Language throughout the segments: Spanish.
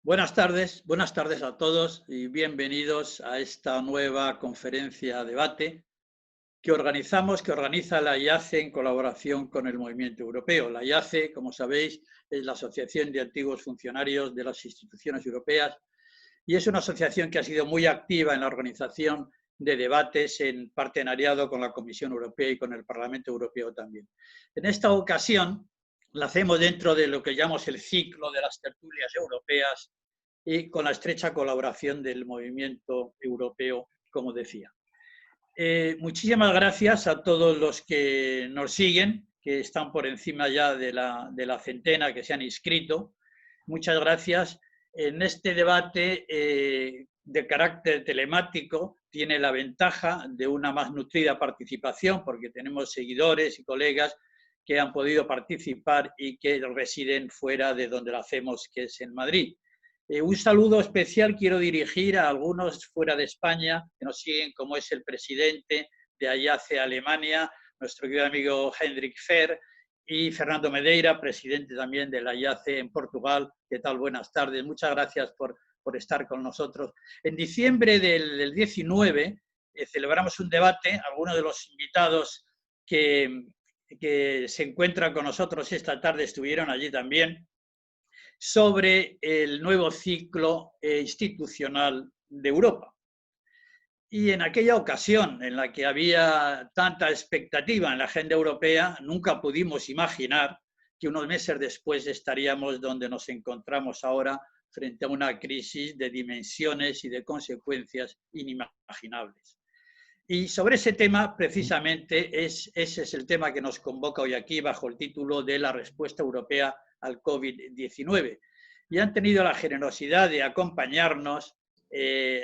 Buenas tardes a todos y bienvenidos a esta nueva conferencia debate que organiza la IACE en colaboración con el Movimiento Europeo. La IACE, como sabéis, es la Asociación de Antiguos Funcionarios de las Instituciones Europeas y es una asociación que ha sido muy activa en la organización de debates en partenariado con la Comisión Europea y con el Parlamento Europeo también. En esta ocasión la hacemos dentro de lo que llamamos el ciclo de las tertulias europeas y con la estrecha colaboración del movimiento europeo, como decía. Muchísimas gracias a todos los que nos siguen, que están por encima ya de la centena que se han inscrito. Muchas gracias. En este debate de carácter telemático tiene la ventaja de una más nutrida participación, porque tenemos seguidores y colegas que han podido participar y que residen fuera de donde lo hacemos, que es en Madrid. Un saludo especial quiero dirigir a algunos fuera de España que nos siguen, como es el presidente de IACE Alemania, nuestro querido amigo Hendrik Fer, y Fernando Medeira, presidente también de la IACE en Portugal. ¿Qué tal? Buenas tardes. Muchas gracias por estar con nosotros. En diciembre del 19 celebramos un debate. Algunos de los invitados que se encuentran con nosotros esta tarde estuvieron allí también, sobre el nuevo ciclo institucional de Europa. Y en aquella ocasión en la que había tanta expectativa en la agenda europea, nunca pudimos imaginar que unos meses después estaríamos donde nos encontramos ahora, frente a una crisis de dimensiones y de consecuencias inimaginables. Y sobre ese tema, precisamente, ese es el tema que nos convoca hoy aquí bajo el título de la respuesta europea al COVID-19. Y han tenido la generosidad de acompañarnos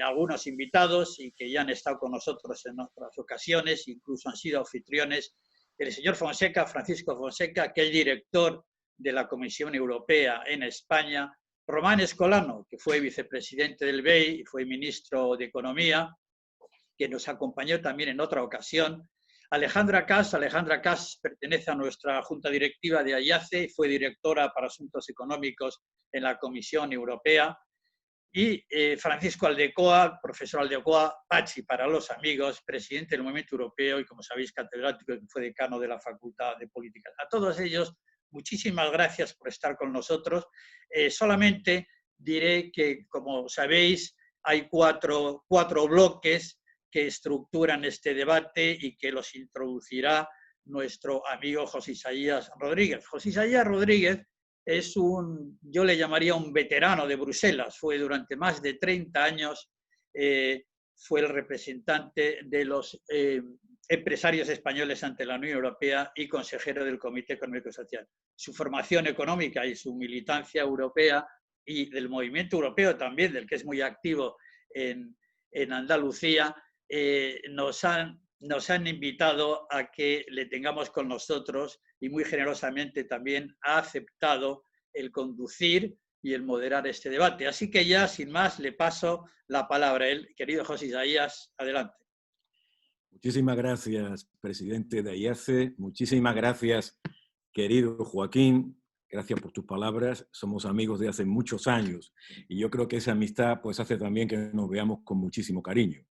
algunos invitados y que ya han estado con nosotros en otras ocasiones, incluso han sido anfitriones, el señor Fonseca, Francisco Fonseca, que es director de la Comisión Europea en España, Román Escolano, que fue vicepresidente del BEI y fue ministro de Economía, que nos acompañó también en otra ocasión. Alejandra Kass pertenece a nuestra junta directiva de IACE y fue directora para asuntos económicos en la Comisión Europea. Y Francisco Aldecoa, profesor Aldecoa, Pachi para los amigos, presidente del Movimiento Europeo y, como sabéis, catedrático, que fue decano de la Facultad de Políticas. A todos ellos, muchísimas gracias por estar con nosotros. Solamente diré que, como sabéis, hay cuatro bloques que estructuran este debate y que los introducirá nuestro amigo José Isaías Rodríguez. José Isaías Rodríguez es yo le llamaría un veterano de Bruselas. Fue durante más de 30 años, fue el representante de los empresarios españoles ante la Unión Europea y consejero del Comité Económico y Social. Su formación económica y su militancia europea y del movimiento europeo también, del que es muy activo en Andalucía, nos han invitado a que le tengamos con nosotros y muy generosamente también ha aceptado el conducir y el moderar este debate. Así que ya, sin más, le paso la palabra a él. Querido José Isaías, adelante. Muchísimas gracias, presidente de IACE. Muchísimas gracias, querido Joaquín. Gracias por tus palabras. Somos amigos de hace muchos años y yo creo que esa amistad pues hace también que nos veamos con muchísimo cariño.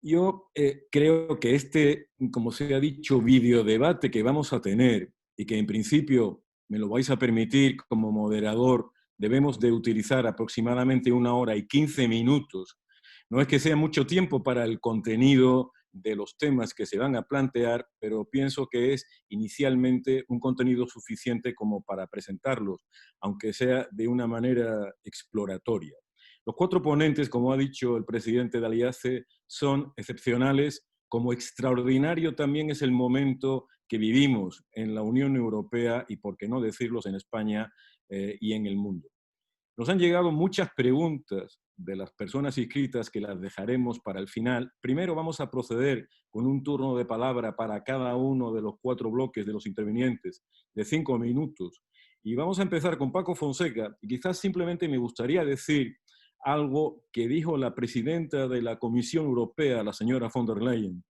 Yo creo que como se ha dicho, videodebate que vamos a tener y que en principio me lo vais a permitir como moderador, debemos de utilizar aproximadamente 1 hora y 15 minutos. No es que sea mucho tiempo para el contenido de los temas que se van a plantear, pero pienso que es inicialmente un contenido suficiente como para presentarlos, aunque sea de una manera exploratoria. Los 4 ponentes, como ha dicho el presidente de IACE, son excepcionales, como extraordinario también es el momento que vivimos en la Unión Europea y, por qué no decirlos, en España y en el mundo. Nos han llegado muchas preguntas de las personas inscritas que las dejaremos para el final. Primero vamos a proceder con un turno de palabra para cada uno de los 4 bloques de los intervinientes de 5 minutos. Y vamos a empezar con Paco Fonseca. Y quizás simplemente me gustaría decir algo que dijo la presidenta de la Comisión Europea, la señora von der Leyen.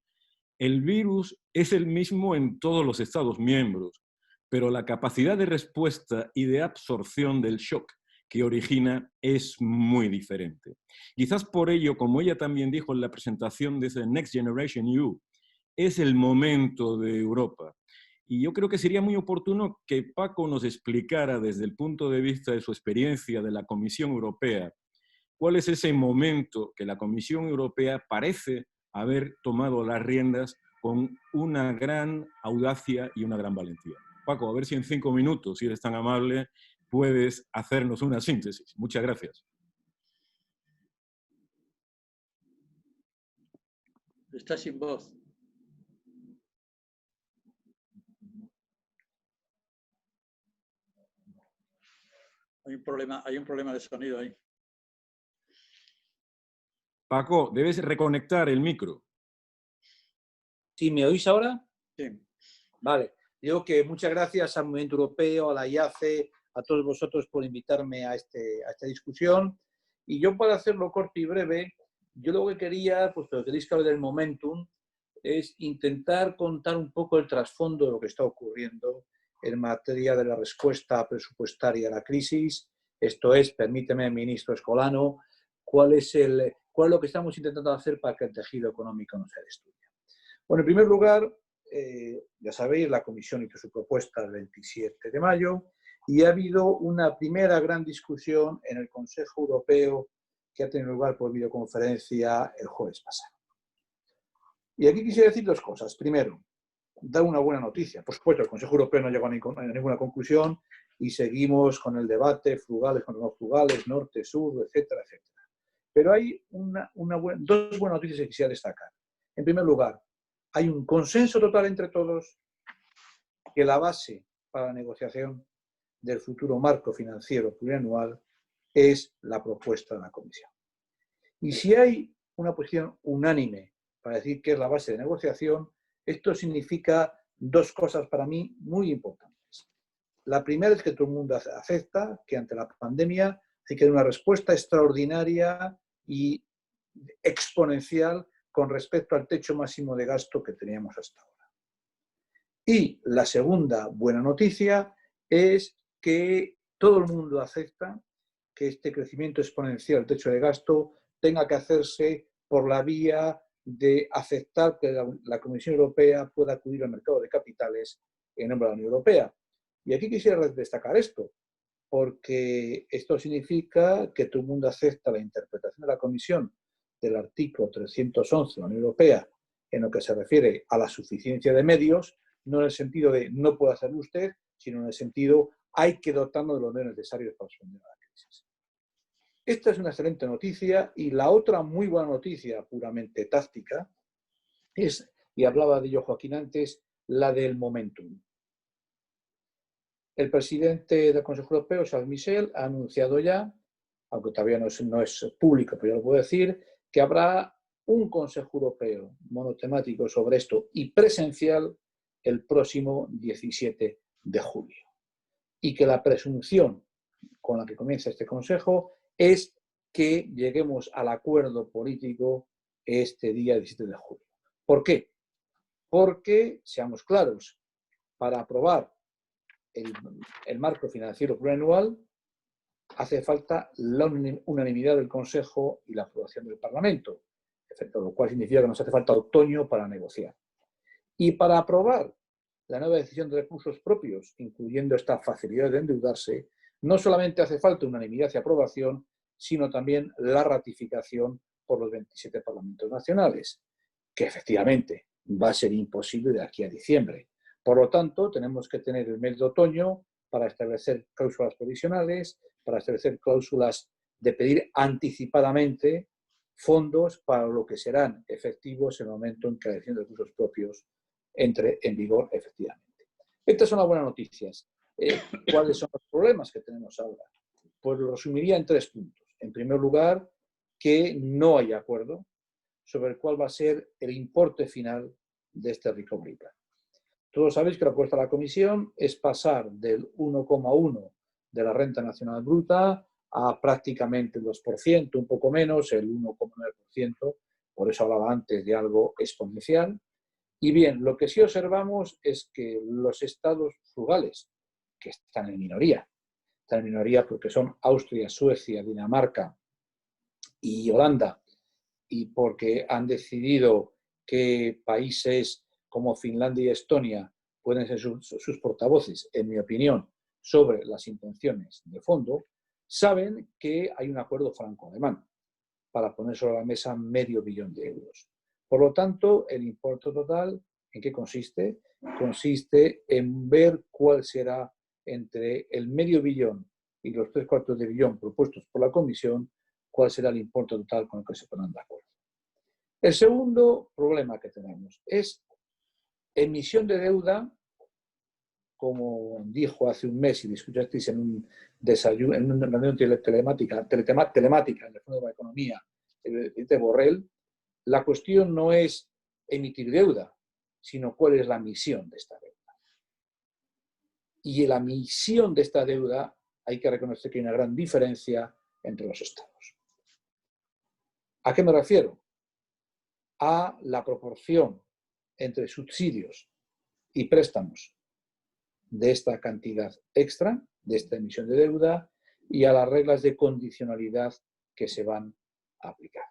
El virus es el mismo en todos los Estados miembros, pero la capacidad de respuesta y de absorción del shock que origina es muy diferente. Quizás por ello, como ella también dijo en la presentación de ese Next Generation EU, es el momento de Europa. Y yo creo que sería muy oportuno que Paco nos explicara desde el punto de vista de su experiencia de la Comisión Europea, cuál es ese momento que la Comisión Europea parece haber tomado las riendas con una gran audacia y una gran valentía. Paco, a ver si en 5 minutos, si eres tan amable, puedes hacernos una síntesis. Muchas gracias. Está sin voz. Hay un problema de sonido ahí. Paco, debes reconectar el micro. ¿Sí me oís ahora? Sí. Vale. Digo que muchas gracias al Movimiento Europeo, a la IACE, a todos vosotros por invitarme a esta discusión. Y yo, para hacerlo corto y breve, yo lo que quería, pues lo que queréis que hable del momentum, es intentar contar un poco el trasfondo de lo que está ocurriendo en materia de la respuesta presupuestaria a la crisis. Esto es, permíteme, ministro Escolano, cuál es lo que estamos intentando hacer para que el tejido económico no se destruya. Bueno, en primer lugar, ya sabéis, la Comisión hizo su propuesta el 27 de mayo y ha habido una primera gran discusión en el Consejo Europeo que ha tenido lugar por videoconferencia el jueves pasado. Y aquí quisiera decir dos cosas. Primero, dar una buena noticia. Por supuesto, el Consejo Europeo no llegó a ninguna conclusión y seguimos con el debate, frugales contra no frugales, norte, sur, etcétera, etcétera. Pero hay dos buenas noticias que quisiera destacar. En primer lugar, hay un consenso total entre todos que la base para la negociación del futuro marco financiero plurianual es la propuesta de la Comisión. Y si hay una posición unánime para decir que es la base de negociación, esto significa dos cosas para mí muy importantes. La primera es que todo el mundo acepta que ante la pandemia hay que dar una respuesta extraordinaria y exponencial con respecto al techo máximo de gasto que teníamos hasta ahora. Y la segunda buena noticia es que todo el mundo acepta que este crecimiento exponencial del techo de gasto tenga que hacerse por la vía de aceptar que la Comisión Europea pueda acudir al mercado de capitales en nombre de la Unión Europea. Y aquí quisiera destacar esto, porque esto significa que todo el mundo acepta la interpretación de la Comisión del artículo 311 de la Unión Europea en lo que se refiere a la suficiencia de medios, no en el sentido de no puede hacerlo usted, sino en el sentido hay que dotarnos de los medios necesarios para responder a la crisis. Esta es una excelente noticia y la otra muy buena noticia, puramente táctica, es, y hablaba de ello Joaquín antes, la del momentum. El presidente del Consejo Europeo, Charles Michel, ha anunciado ya, aunque todavía no es público, pero yo lo puedo decir, que habrá un Consejo Europeo monotemático sobre esto y presencial el próximo 17 de julio. Y que la presunción con la que comienza este Consejo es que lleguemos al acuerdo político este día 17 de julio. ¿Por qué? Porque, seamos claros, para aprobar el marco financiero plurianual hace falta la unanimidad del Consejo y la aprobación del Parlamento, lo cual significa que nos hace falta otoño para negociar. Y para aprobar la nueva decisión de recursos propios, incluyendo esta facilidad de endeudarse, no solamente hace falta unanimidad y aprobación, sino también la ratificación por los 27 parlamentos nacionales, que efectivamente va a ser imposible de aquí a diciembre. Por lo tanto, tenemos que tener el mes de otoño para establecer cláusulas provisionales, para establecer cláusulas de pedir anticipadamente fondos para lo que serán efectivos en el momento en que la decisión de recursos propios entre en vigor efectivamente. Estas son las buenas noticias. ¿Cuáles son los problemas que tenemos ahora? Pues lo resumiría en 3 puntos. En primer lugar, que no hay acuerdo sobre cuál va a ser el importe final de este recovery plan. Todos sabéis que la propuesta de la Comisión es pasar del 1,1 de la renta nacional bruta a prácticamente el 2%, un poco menos, el 1,9%, por eso hablaba antes de algo exponencial. Y bien, lo que sí observamos es que los estados frugales, que están en minoría, terminaría porque son Austria, Suecia, Dinamarca y Holanda, y porque han decidido que países como Finlandia y Estonia pueden ser sus portavoces, en mi opinión, sobre las intenciones de fondo, saben que hay un acuerdo franco-alemán para poner sobre la mesa $500 millones. Por lo tanto, el importe total, ¿en qué consiste? Consiste en ver cuál será entre el $500 millones y los $750 millones propuestos por la Comisión, cuál será el importe total con el que se ponen de acuerdo. El segundo problema que tenemos es emisión de deuda, como dijo hace un mes y discutisteis en un desayuno, en una reunión telemática en el Fondo de la Economía, el presidente Borrell. La cuestión no es emitir deuda, sino cuál es la misión de esta deuda. Y en la misión de esta deuda hay que reconocer que hay una gran diferencia entre los estados. ¿A qué me refiero? A la proporción entre subsidios y préstamos de esta cantidad extra, de esta emisión de deuda, y a las reglas de condicionalidad que se van a aplicar.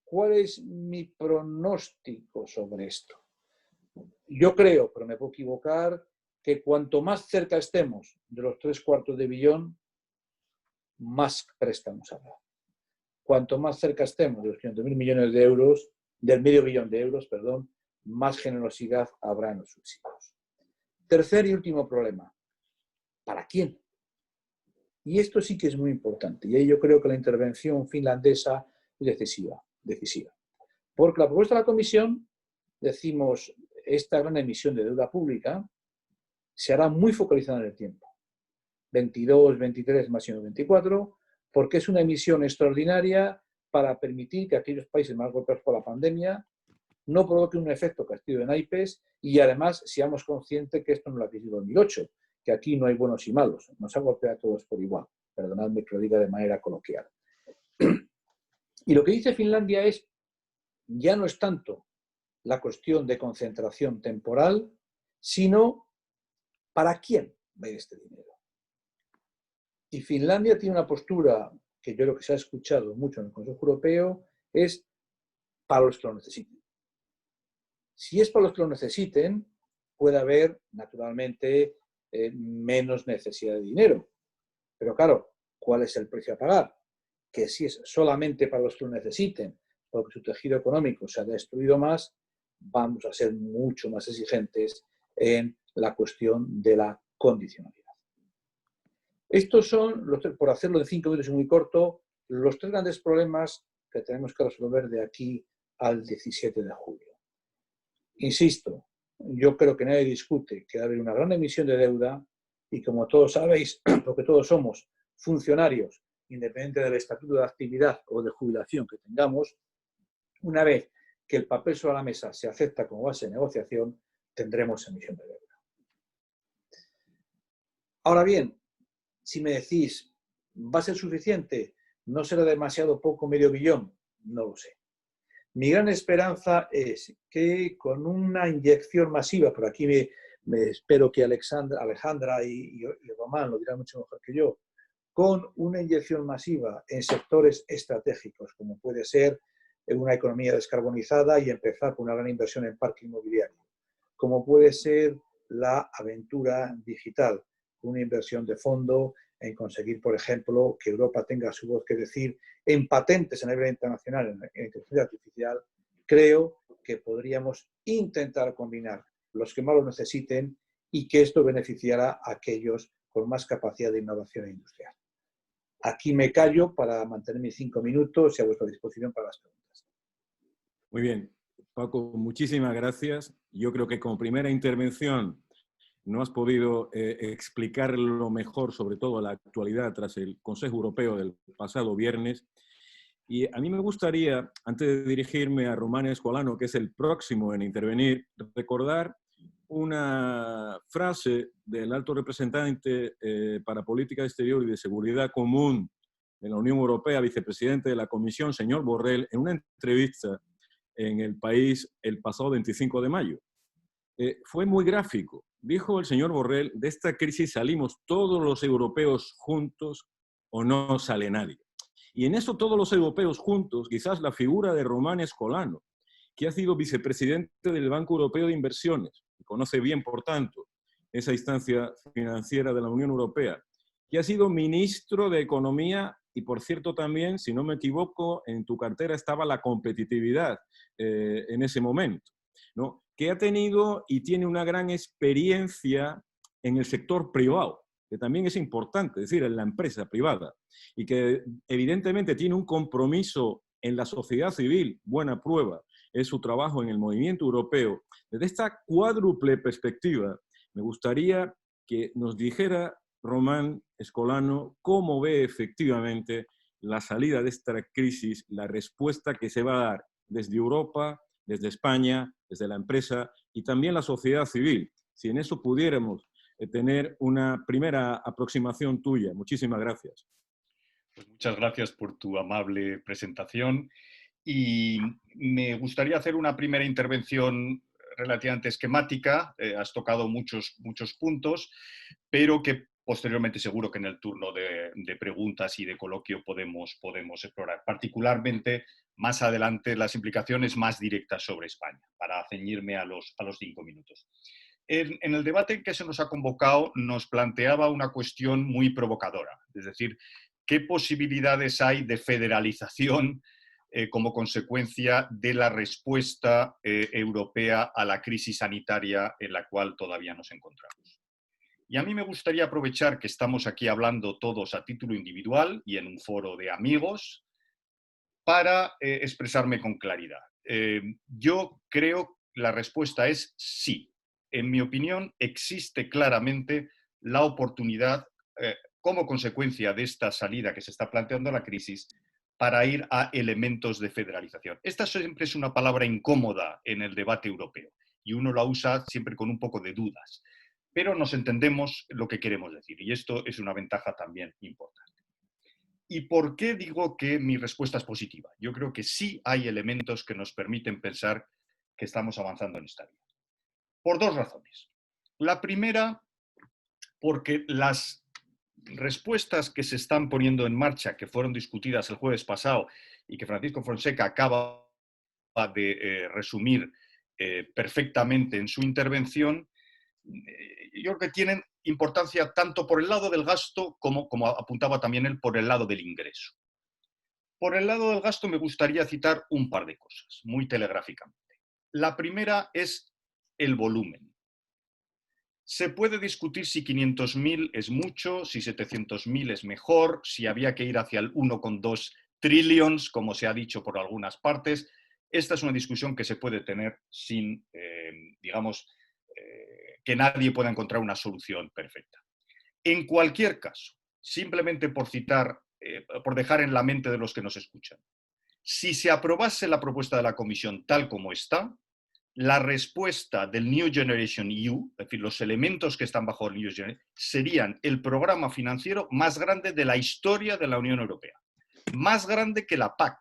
¿Cuál es mi pronóstico sobre esto? Yo creo, pero me puedo equivocar, que cuanto más cerca estemos de los $750 millones, más préstamos habrá. Cuanto más cerca estemos de los 500.000 millones de euros, del $500 millones, perdón, más generosidad habrá en los subsidios. Tercer y último problema. ¿Para quién? Y esto sí que es muy importante. Y ahí yo creo que la intervención finlandesa es decisiva. Porque la propuesta de la Comisión, decimos, esta gran emisión de deuda pública se hará muy focalizada en el tiempo. 22, 23, máximo 24, porque es una emisión extraordinaria para permitir que aquellos países más golpeados por la pandemia no provoque un efecto castillo de naipes y además seamos conscientes que esto no es la crisis de 2008, que aquí no hay buenos y malos, nos ha golpeado a todos por igual, perdonadme que lo diga de manera coloquial. Y lo que dice Finlandia es, ya no es tanto la cuestión de concentración temporal, sino ¿para quién va a ir este dinero? Y Finlandia tiene una postura que yo creo que se ha escuchado mucho en el Consejo Europeo, es para los que lo necesiten. Si es para los que lo necesiten, puede haber, naturalmente, menos necesidad de dinero. Pero claro, ¿cuál es el precio a pagar? Que si es solamente para los que lo necesiten, porque su tejido económico se ha destruido más, vamos a ser mucho más exigentes en la cuestión de la condicionalidad. Estos son, por hacerlo en 5 minutos y muy corto, los 3 grandes problemas que tenemos que resolver de aquí al 17 de julio. Insisto, yo creo que nadie discute que va a haber una gran emisión de deuda y como todos sabéis, porque todos somos funcionarios, independiente del estatuto de actividad o de jubilación que tengamos, una vez que el papel sobre la mesa se acepta como base de negociación, tendremos emisión de deuda. Ahora bien, si me decís, ¿va a ser suficiente? ¿No será demasiado poco, $500 millones? No lo sé. Mi gran esperanza es que con una inyección masiva, por aquí me espero que Alejandra y Román lo dirán mucho mejor que yo, con una inyección masiva en sectores estratégicos, como puede ser una economía descarbonizada y empezar con una gran inversión en parque inmobiliario, como puede ser la aventura digital, una inversión de fondo en conseguir, por ejemplo, que Europa tenga su voz que decir en patentes a nivel internacional en inteligencia artificial, creo que podríamos intentar combinar los que más lo necesiten y que esto beneficiará a aquellos con más capacidad de innovación industrial. Aquí me callo para mantener mis 5 minutos y a vuestra disposición para las preguntas. Muy bien. Paco, muchísimas gracias. Yo creo que como primera intervención no has podido explicar lo mejor, sobre todo la actualidad tras el Consejo Europeo del pasado viernes. Y a mí me gustaría, antes de dirigirme a Román Escolano, que es el próximo en intervenir, recordar una frase del alto representante para Política Exterior y de Seguridad Común de la Unión Europea, vicepresidente de la Comisión, señor Borrell, en una entrevista en El País el pasado 25 de mayo. Fue muy gráfico dijo el señor Borrell, de esta crisis salimos todos los europeos juntos o no sale nadie. Y en eso todos los europeos juntos, quizás la figura de Román Escolano, que ha sido vicepresidente del Banco Europeo de Inversiones, y conoce bien, por tanto, esa instancia financiera de la Unión Europea, que ha sido ministro de Economía y, por cierto, también, si no me equivoco, en tu cartera estaba la competitividad en ese momento, ¿no? Que ha tenido y tiene una gran experiencia en el sector privado, que también es importante, es decir, en la empresa privada, y que evidentemente tiene un compromiso en la sociedad civil, buena prueba, es su trabajo en el movimiento europeo. Desde esta cuádruple perspectiva, me gustaría que nos dijera Román Escolano cómo ve efectivamente la salida de esta crisis, la respuesta que se va a dar desde Europa, desde España, desde la empresa y también la sociedad civil. Si en eso pudiéramos tener una primera aproximación tuya. Muchísimas gracias. Pues muchas gracias por tu amable presentación y me gustaría hacer una primera intervención relativamente esquemática. Has tocado muchos puntos, pero que posteriormente seguro que en el turno de preguntas y de coloquio podemos explorar. Particularmente más adelante las implicaciones más directas sobre España, para ceñirme a los 5 minutos. En el debate en que se nos ha convocado nos planteaba una cuestión muy provocadora, es decir, ¿qué posibilidades hay de federalización como consecuencia de la respuesta europea a la crisis sanitaria en la cual todavía nos encontramos? Y a mí me gustaría aprovechar que estamos aquí hablando todos a título individual y en un foro de amigos para expresarme con claridad. Yo creo que la respuesta es sí. En mi opinión, existe claramente la oportunidad, como consecuencia de esta salida que se está planteando a la crisis, para ir a elementos de federalización. Esta siempre es una palabra incómoda en el debate europeo y uno la usa siempre con un poco de dudas, pero nos entendemos lo que queremos decir y esto es una ventaja también importante. ¿Y por qué digo que mi respuesta es positiva? Yo creo que sí hay elementos que nos permiten pensar que estamos avanzando en esta vía. Por 2 razones. La primera, porque las respuestas que se están poniendo en marcha, que fueron discutidas el jueves pasado y que Francisco Fonseca acaba de resumir perfectamente en su intervención, yo creo que tienen importancia tanto por el lado del gasto como apuntaba también él, por el lado del ingreso. Por el lado del gasto me gustaría citar un par de cosas, muy telegráficamente. La primera es el volumen. Se puede discutir si 500.000 es mucho, si 700.000 es mejor, si había que ir hacia el 1,2 trillions, como se ha dicho por algunas partes. Esta es una discusión que se puede tener sin, que nadie pueda encontrar una solución perfecta. En cualquier caso, simplemente por citar, por dejar en la mente de los que nos escuchan, si se aprobase la propuesta de la Comisión tal como está, la respuesta del New Generation EU, es decir, los elementos que están bajo el New Generation, serían el programa financiero más grande de la historia de la Unión Europea. Más grande que la PAC,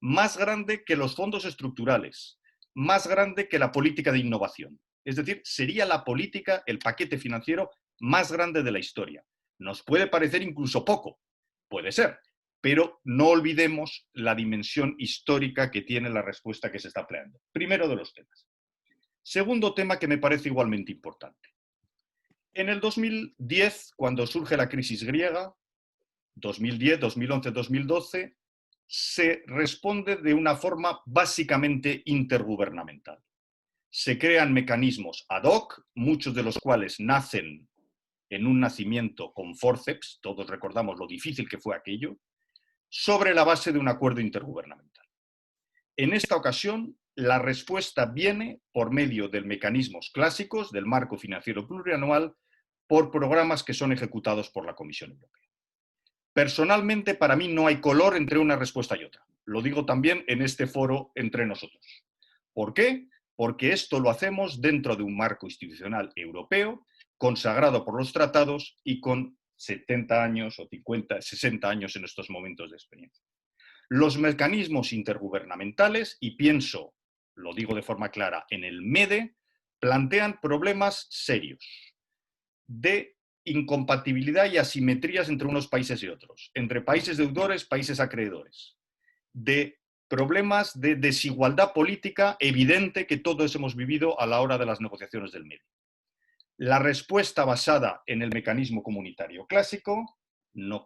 más grande que los fondos estructurales, más grande que la política de innovación. Es decir, sería la política, el paquete financiero más grande de la historia. Nos puede parecer incluso poco, puede ser, pero no olvidemos la dimensión histórica que tiene la respuesta que se está planteando. Primero de los temas. Segundo tema que me parece igualmente importante. En el 2010, cuando surge la crisis griega, 2010, 2011, 2012, se responde de una forma básicamente intergubernamental. Se crean mecanismos ad hoc, muchos de los cuales nacen en un nacimiento con forceps, todos recordamos lo difícil que fue aquello, sobre la base de un acuerdo intergubernamental. En esta ocasión, la respuesta viene por medio de mecanismos clásicos del marco financiero plurianual por programas que son ejecutados por la Comisión Europea. Personalmente, para mí no hay color entre una respuesta y otra. Lo digo también en este foro entre nosotros. ¿Por qué? Porque esto lo hacemos dentro de un marco institucional europeo, consagrado por los tratados y con 70 años o 50, 60 años en estos momentos de experiencia. Los mecanismos intergubernamentales, y pienso, lo digo de forma clara, en el MEDE, plantean problemas serios de incompatibilidad y asimetrías entre unos países y otros, entre países deudores, países acreedores, de problemas de desigualdad política evidente que todos hemos vivido a la hora de las negociaciones del medio. La respuesta basada en el mecanismo comunitario clásico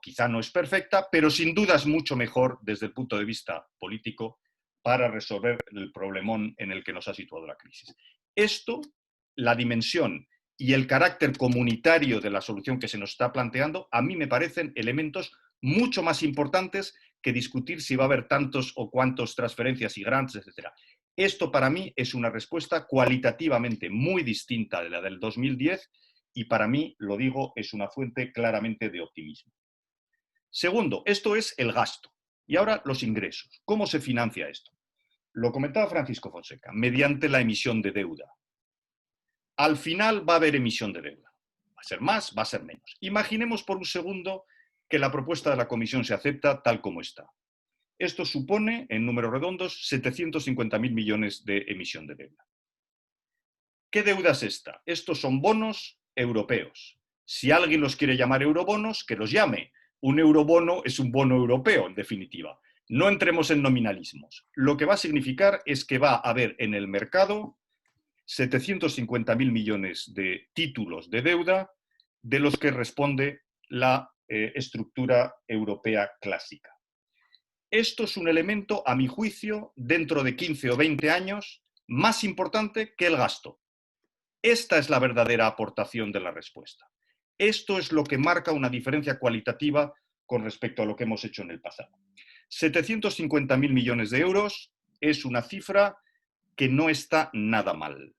quizá no es perfecta, pero sin duda es mucho mejor desde el punto de vista político para resolver el problemón en el que nos ha situado la crisis. Esto, la dimensión y el carácter comunitario de la solución que se nos está planteando, a mí me parecen elementos mucho más importantes que discutir si va a haber tantos o cuantos transferencias y grants, etc. Esto para mí es una respuesta cualitativamente muy distinta de la del 2010 y para mí, lo digo, es una fuente claramente de optimismo. Segundo, esto es el gasto. Y ahora los ingresos. ¿Cómo se financia esto? Lo comentaba Francisco Fonseca, mediante la emisión de deuda. Al final va a haber emisión de deuda. Va a ser más, va a ser menos. Imaginemos por un segundo que la propuesta de la Comisión se acepta tal como está. Esto supone, en números redondos, 750.000 millones de emisión de deuda. ¿Qué deuda es esta? Estos son bonos europeos. Si alguien los quiere llamar eurobonos, que los llame. Un eurobono es un bono europeo, en definitiva. No entremos en nominalismos. Lo que va a significar es que va a haber en el mercado 750.000 millones de títulos de deuda de los que responde la estructura europea clásica. Esto es un elemento, a mi juicio, dentro de 15 o 20 años, más importante que el gasto. Esta es la verdadera aportación de la respuesta. Esto es lo que marca una diferencia cualitativa con respecto a lo que hemos hecho en el pasado. 750.000 millones de euros es una cifra que no está nada mal.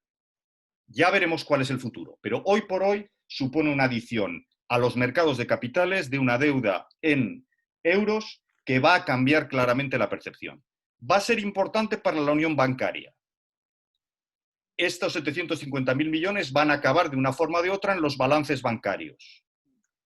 Ya veremos cuál es el futuro, pero hoy por hoy supone una adición a los mercados de capitales de una deuda en euros que va a cambiar claramente la percepción. Va a ser importante para la unión bancaria. Estos 750.000 millones van a acabar de una forma o de otra en los balances bancarios,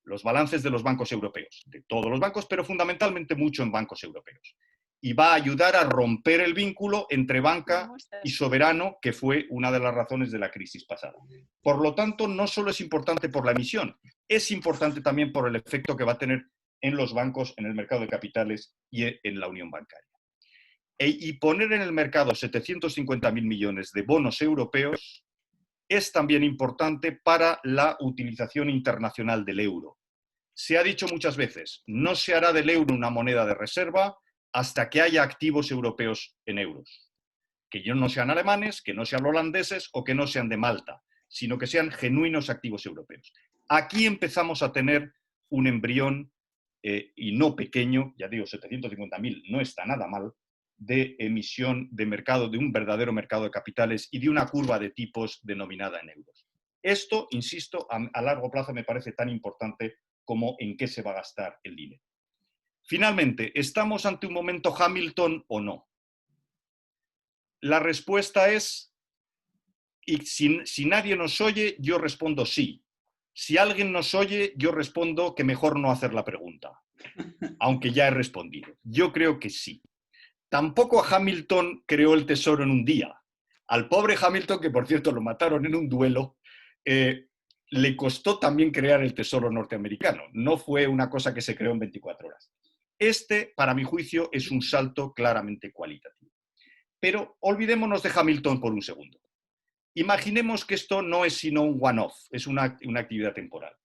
los balances de los bancos europeos, de todos los bancos, pero fundamentalmente mucho en bancos europeos. Y va a ayudar a romper el vínculo entre banca y soberano, que fue una de las razones de la crisis pasada. Por lo tanto, no solo es importante por la emisión, es importante también por el efecto que va a tener en los bancos, en el mercado de capitales y en la unión bancaria. Y poner en el mercado 750.000 millones de bonos europeos es también importante para la utilización internacional del euro. Se ha dicho muchas veces, no se hará del euro una moneda de reserva hasta que haya activos europeos en euros. Que no sean alemanes, que no sean holandeses o que no sean de Malta, sino que sean genuinos activos europeos. Aquí empezamos a tener un embrión, y no pequeño, ya digo, 750.000 no está nada mal, de emisión de mercado, de un verdadero mercado de capitales y de una curva de tipos denominada en euros. Esto, insisto, a largo plazo me parece tan importante como en qué se va a gastar el dinero. Finalmente, ¿estamos ante un momento Hamilton o no? La respuesta es, y si nadie nos oye, yo respondo sí. Si alguien nos oye, yo respondo que mejor no hacer la pregunta, aunque ya he respondido. Yo creo que sí. Tampoco Hamilton creó el tesoro en un día. Al pobre Hamilton, que por cierto lo mataron en un duelo, le costó también crear el tesoro norteamericano. No fue una cosa que se creó en 24 horas. Este, para mi juicio, es un salto claramente cualitativo. Pero olvidémonos de Hamilton por un segundo. Imaginemos que esto no es sino un one-off, es una actividad temporal.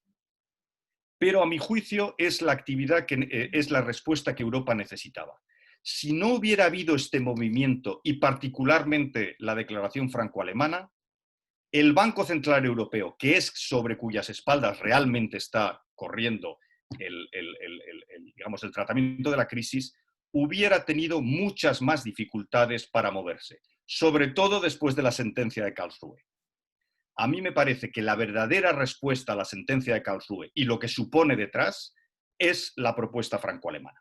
Pero a mi juicio es la actividad es la respuesta que Europa necesitaba. Si no hubiera habido este movimiento y particularmente la declaración franco-alemana, el Banco Central Europeo, que es sobre cuyas espaldas realmente está corriendo digamos, el tratamiento de la crisis, hubiera tenido muchas más dificultades para moverse, sobre todo después de la sentencia de Karlsruhe. A mí me parece que la verdadera respuesta a la sentencia de Karlsruhe y lo que supone detrás es la propuesta franco-alemana.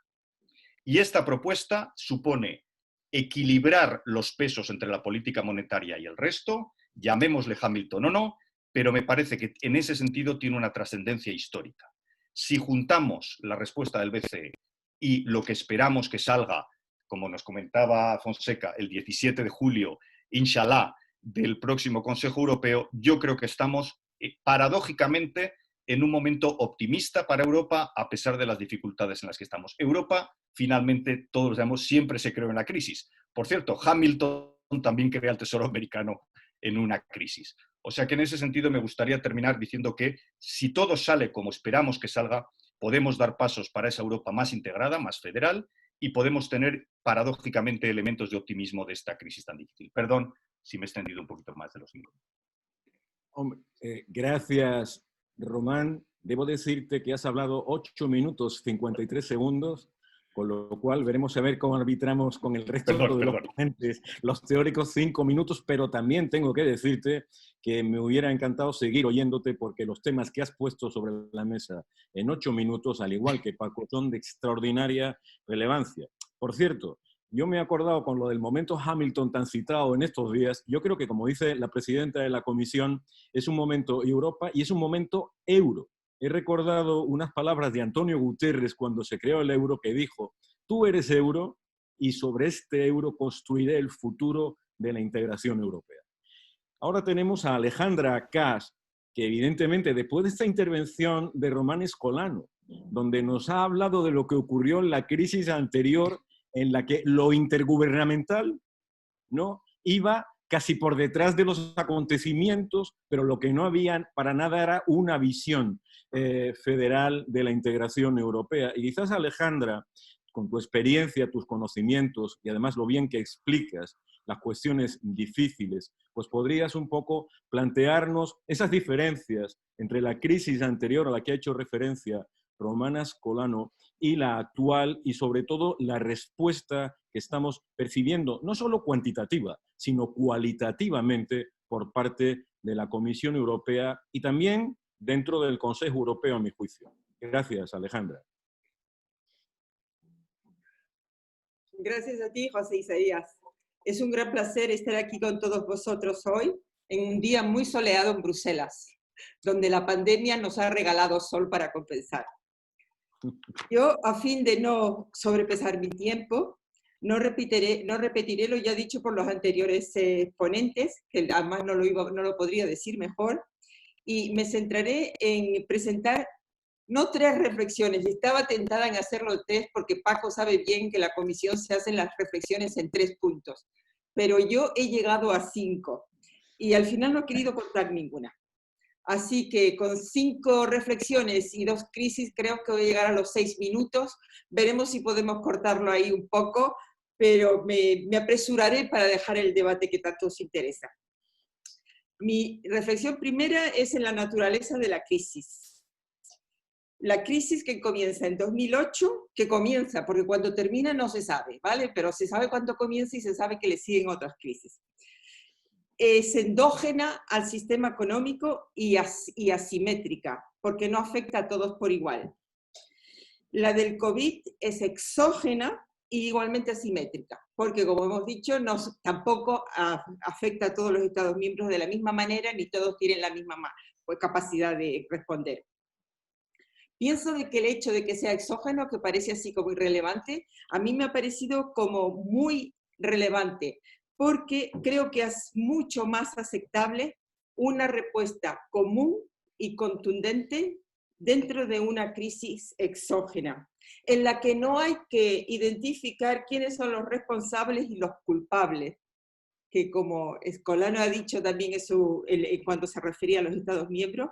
Y esta propuesta supone equilibrar los pesos entre la política monetaria y el resto, llamémosle Hamilton o no, pero me parece que en ese sentido tiene una trascendencia histórica. Si juntamos la respuesta del BCE y lo que esperamos que salga, como nos comentaba Fonseca, el 17 de julio, inshallah, del próximo Consejo Europeo, yo creo que estamos paradójicamente en un momento optimista para Europa, a pesar de las dificultades en las que estamos. Europa, finalmente, todos lo sabemos, siempre se creó en la crisis. Por cierto, Hamilton también crea el Tesoro americano en una crisis. O sea que en ese sentido me gustaría terminar diciendo que si todo sale como esperamos que salga, podemos dar pasos para esa Europa más integrada, más federal, y podemos tener paradójicamente elementos de optimismo de esta crisis tan difícil. Perdón si me he extendido un poquito más de los 5 minutos. Hombre, gracias, Román. Debo decirte que has hablado 8 minutos 53 segundos, con lo cual veremos a ver cómo arbitramos con el resto de los ponentes, los teóricos 5 minutos, pero también tengo que decirte que me hubiera encantado seguir oyéndote porque los temas que has puesto sobre la mesa en 8 minutos, al igual que Paco, son de extraordinaria relevancia. Por cierto, yo me he acordado con lo del momento Hamilton tan citado en estos días. Yo creo que, como dice la presidenta de la Comisión, es un momento Europa y es un momento euro. He recordado unas palabras de Antonio Guterres cuando se creó el euro, que dijo: tú eres euro y sobre este euro construiré el futuro de la integración europea. Ahora tenemos a Alejandra Cas, que evidentemente después de esta intervención de Román Escolano, donde nos ha hablado de lo que ocurrió en la crisis anterior, en la que lo intergubernamental, ¿no?, iba casi por detrás de los acontecimientos, pero lo que no había para nada era una visión federal de la integración europea. Y quizás, Alejandra, con tu experiencia, tus conocimientos y además lo bien que explicas las cuestiones difíciles, pues podrías un poco plantearnos esas diferencias entre la crisis anterior a la que ha hecho referencia Román Escolano y la actual, y sobre todo la respuesta que estamos percibiendo, no solo cuantitativa, sino cualitativamente por parte de la Comisión Europea y también dentro del Consejo Europeo, a mi juicio. Gracias, Alejandra. Gracias a ti, José Isaías. Es un gran placer estar aquí con todos vosotros hoy, en un día muy soleado en Bruselas, donde la pandemia nos ha regalado sol para compensar. Yo, a fin de no sobrepasar mi tiempo, no repetiré lo ya dicho por los anteriores ponentes, que además no lo podría decir mejor, y me centraré en presentar no 3 reflexiones. Estaba tentada en hacerlo 3 porque Paco sabe bien que la comisión se hacen las reflexiones en 3 puntos, pero yo he llegado a 5 y al final no he querido contar ninguna. Así que con 5 reflexiones y 2 crisis creo que voy a llegar a los 6 minutos. Veremos si podemos cortarlo ahí un poco, pero me apresuraré para dejar el debate que tanto os interesa. Mi reflexión primera es en la naturaleza de la crisis. La crisis que comienza en 2008, que comienza, porque cuando termina no se sabe, ¿vale? Pero se sabe cuándo comienza y se sabe que le siguen otras crisis. Es endógena al sistema económico y asimétrica, porque no afecta a todos por igual. La del COVID es exógena y igualmente asimétrica, porque como hemos dicho, tampoco afecta a todos los Estados miembros de la misma manera, ni todos tienen la misma capacidad de responder. Pienso de que el hecho de que sea exógeno, que parece así como irrelevante, a mí me ha parecido como muy relevante, porque creo que es mucho más aceptable una respuesta común y contundente dentro de una crisis exógena, en la que no hay que identificar quiénes son los responsables y los culpables, que como Escolano ha dicho también eso cuando se refería a los Estados miembros,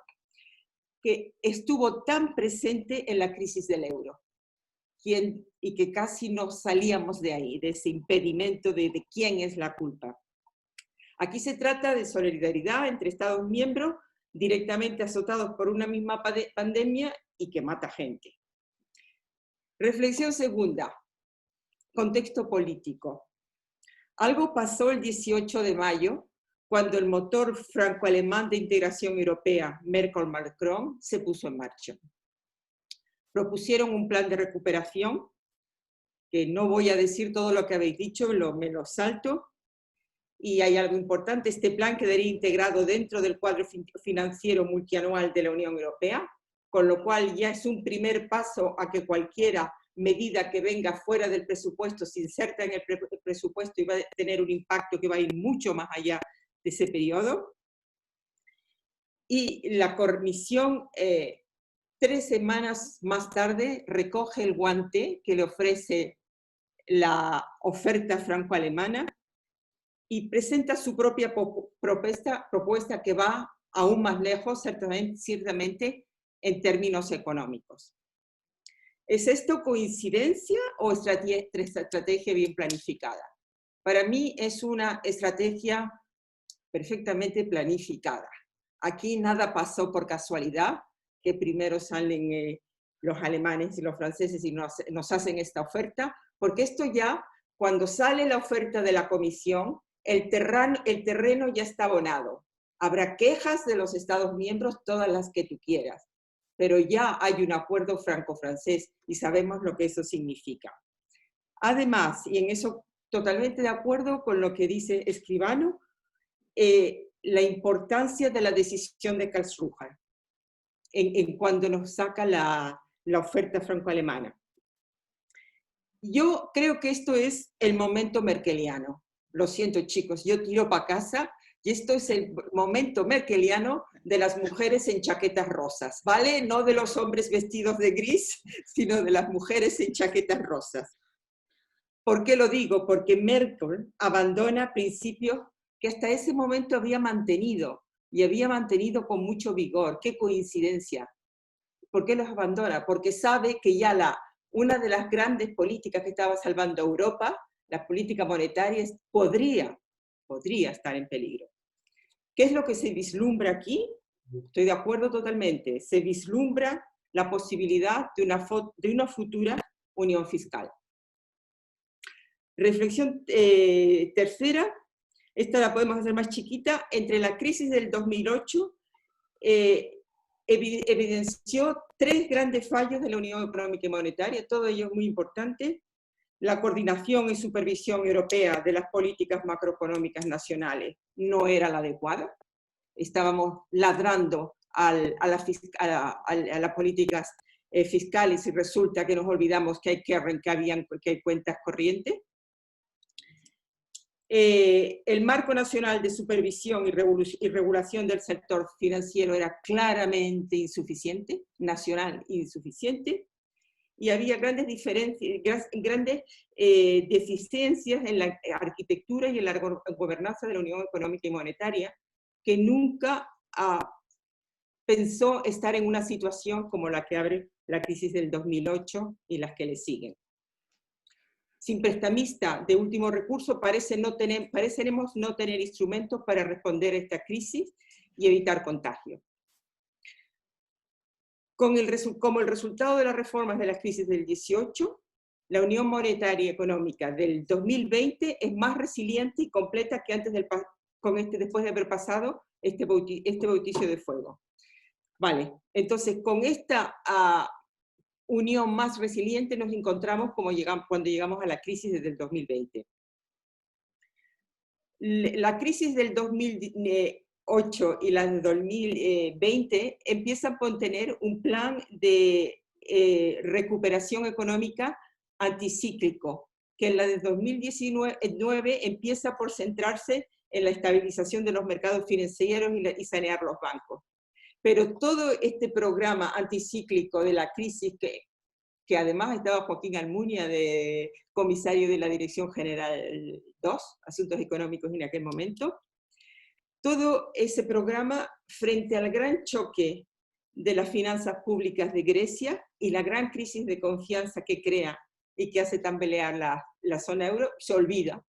que estuvo tan presente en la crisis del euro, y que casi no salíamos de ahí, de ese impedimento de quién es la culpa. Aquí se trata de solidaridad entre Estados miembros directamente azotados por una misma pandemia y que mata gente. Reflexión segunda, contexto político. Algo pasó el 18 de mayo, cuando el motor franco-alemán de integración europea, Merkel-Macron, se puso en marcha. Propusieron un plan de recuperación, que no voy a decir todo lo que habéis dicho, me lo salto, y hay algo importante: este plan quedaría integrado dentro del cuadro financiero multianual de la Unión Europea, con lo cual ya es un primer paso a que cualquiera medida que venga fuera del presupuesto se inserta en el presupuesto y va a tener un impacto que va a ir mucho más allá de ese periodo. Y la Comisión, 3 semanas más tarde, recoge el guante que le ofrece la oferta franco-alemana y presenta su propia propuesta que va aún más lejos, ciertamente en términos económicos. ¿Es esto coincidencia o estrategia bien planificada? Para mí es una estrategia perfectamente planificada. Aquí nada pasó por casualidad, que primero salen los alemanes y los franceses y nos hacen esta oferta, porque esto ya, cuando sale la oferta de la Comisión, el terreno ya está abonado. Habrá quejas de los Estados miembros, todas las que tú quieras, pero ya hay un acuerdo franco-francés y sabemos lo que eso significa. Además, y en eso totalmente de acuerdo con lo que dice Escribano, la importancia de la decisión de Karlsruhe en cuando nos saca la oferta franco-alemana. Yo creo que esto es el momento merkeliano. Lo siento, chicos, yo tiro para casa y esto es el momento merkeliano de las mujeres en chaquetas rosas, ¿vale? No de los hombres vestidos de gris, sino de las mujeres en chaquetas rosas. ¿Por qué lo digo? Porque Merkel abandona principios que hasta ese momento había mantenido, y había mantenido con mucho vigor. ¡Qué coincidencia! ¿Por qué los abandona? Porque sabe que ya una de las grandes políticas que estaba salvando a Europa, la política monetaria, podría estar en peligro. ¿Qué es lo que se vislumbra aquí? Estoy de acuerdo totalmente. Se vislumbra la posibilidad de una futura unión fiscal. Reflexión tercera, esta la podemos hacer más chiquita. Entre la crisis del 2008 evidenció 3 grandes fallos de la Unión Económica y Monetaria, todo ello muy importante. La coordinación y supervisión europea de las políticas macroeconómicas nacionales no era la adecuada. Estábamos ladrando a las políticas fiscales y resulta que nos olvidamos que hay cuentas corrientes. El marco nacional de supervisión y regulación del sector financiero era claramente insuficiente, nacional insuficiente, y había grandes deficiencias en la arquitectura y en la gobernanza de la Unión Económica y Monetaria, que nunca pensó estar en una situación como la que abre la crisis del 2008 y las que le siguen. Sin prestamista de último recurso, pareceremos no tener instrumentos para responder a esta crisis y evitar contagio. Como el resultado de las reformas de la crisis del 18, la Unión Monetaria y Económica del 2020 es más resiliente y completa que antes después de haber pasado este bautizo de fuego. Vale, entonces con esta unión más resiliente nos encontramos cuando llegamos a la crisis desde el 2020. La crisis del 2008 y la del 2020 empiezan por tener un plan de recuperación económica anticíclico, que en la de 2019 empieza por centrarse en la estabilización de los mercados financieros y sanear los bancos. Pero todo este programa anticíclico de la crisis, que además estaba Joaquín Almunia, de comisario de la Dirección General 2, Asuntos Económicos en aquel momento, todo ese programa, frente al gran choque de las finanzas públicas de Grecia y la gran crisis de confianza que crea y que hace tambalear la zona euro, se olvida.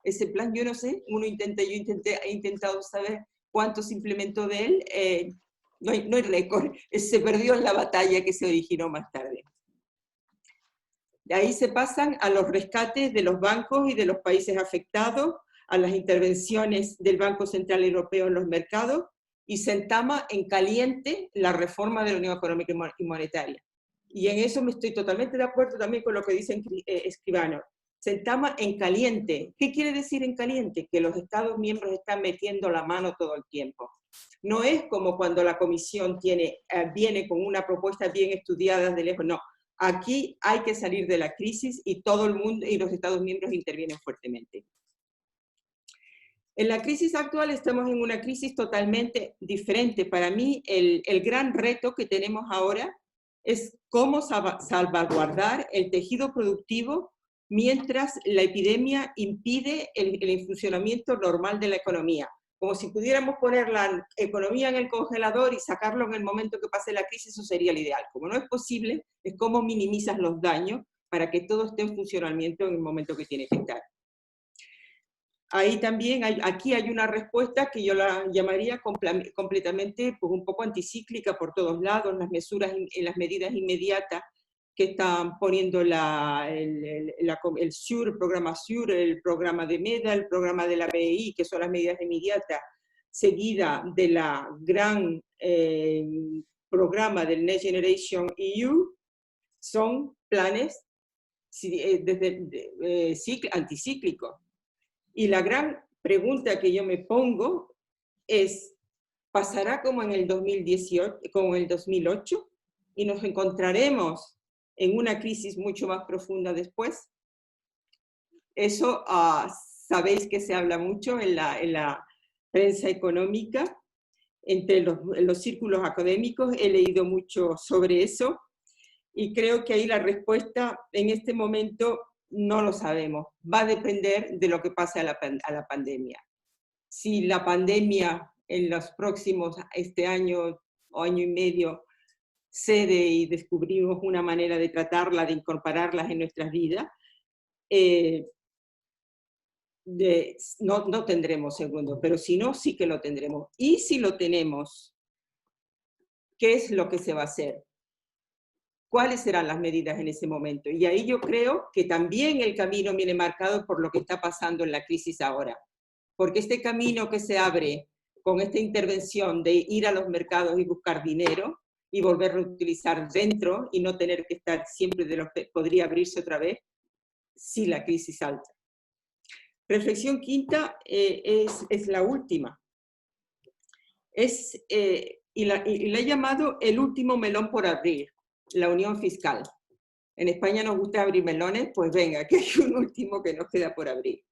Ese plan, yo no sé, he intentado saber cuánto se implementó de él, no hay récord, se perdió en la batalla que se originó más tarde. De ahí se pasan a los rescates de los bancos y de los países afectados, a las intervenciones del Banco Central Europeo en los mercados, y se entama en caliente la reforma de la Unión Económica y Monetaria. Y en eso me estoy totalmente de acuerdo también con lo que dice Escribano. Se entama en caliente. ¿Qué quiere decir en caliente? Que los Estados miembros están metiendo la mano todo el tiempo. No es como cuando la Comisión viene con una propuesta bien estudiada de lejos, no. Aquí hay que salir de la crisis y todo el mundo y los Estados miembros intervienen fuertemente. En la crisis actual estamos en una crisis totalmente diferente. Para mí, el gran reto que tenemos ahora es cómo salvaguardar el tejido productivo mientras la epidemia impide el funcionamiento normal de la economía. Como si pudiéramos poner la economía en el congelador y sacarlo en el momento que pase la crisis, eso sería lo ideal. Como no es posible, es cómo minimizas los daños para que todo esté en funcionamiento en el momento que tiene que estar. Ahí también, aquí hay una respuesta que yo la llamaría completamente pues, un poco anticíclica por todos lados, las medidas inmediatas que están poniendo el SURE, el programa SURE, el programa de MEDA, el programa de la BEI, que son las medidas inmediatas, seguida de la gran programa del Next Generation EU, son planes anticíclicos. Y la gran pregunta que yo me pongo es, ¿pasará como en el 2018, como en el 2008? ¿Y nos encontraremos en una crisis mucho más profunda después? Eso sabéis que se habla mucho en la prensa económica, entre los círculos académicos, he leído mucho sobre eso, y creo que ahí la respuesta en este momento no lo sabemos. Va a depender de lo que pase a la pandemia. Si la pandemia en los próximos, este año o año y medio, cede y descubrimos una manera de tratarla, de incorporarlas en nuestras vidas, no tendremos segundo, pero si no, sí que lo tendremos. Y si lo tenemos, ¿qué es lo que se va a hacer? ¿Cuáles serán las medidas en ese momento? Y ahí yo creo que también el camino viene marcado por lo que está pasando en la crisis ahora. Porque este camino que se abre con esta intervención de ir a los mercados y buscar dinero y volverlo a utilizar dentro y no tener que estar siempre de los que podría abrirse otra vez si la crisis salta. Reflexión quinta es la última. Y la he llamado el último melón por abrir. La unión fiscal. En España nos gusta abrir melones, pues venga, que hay un último que nos queda por abrir.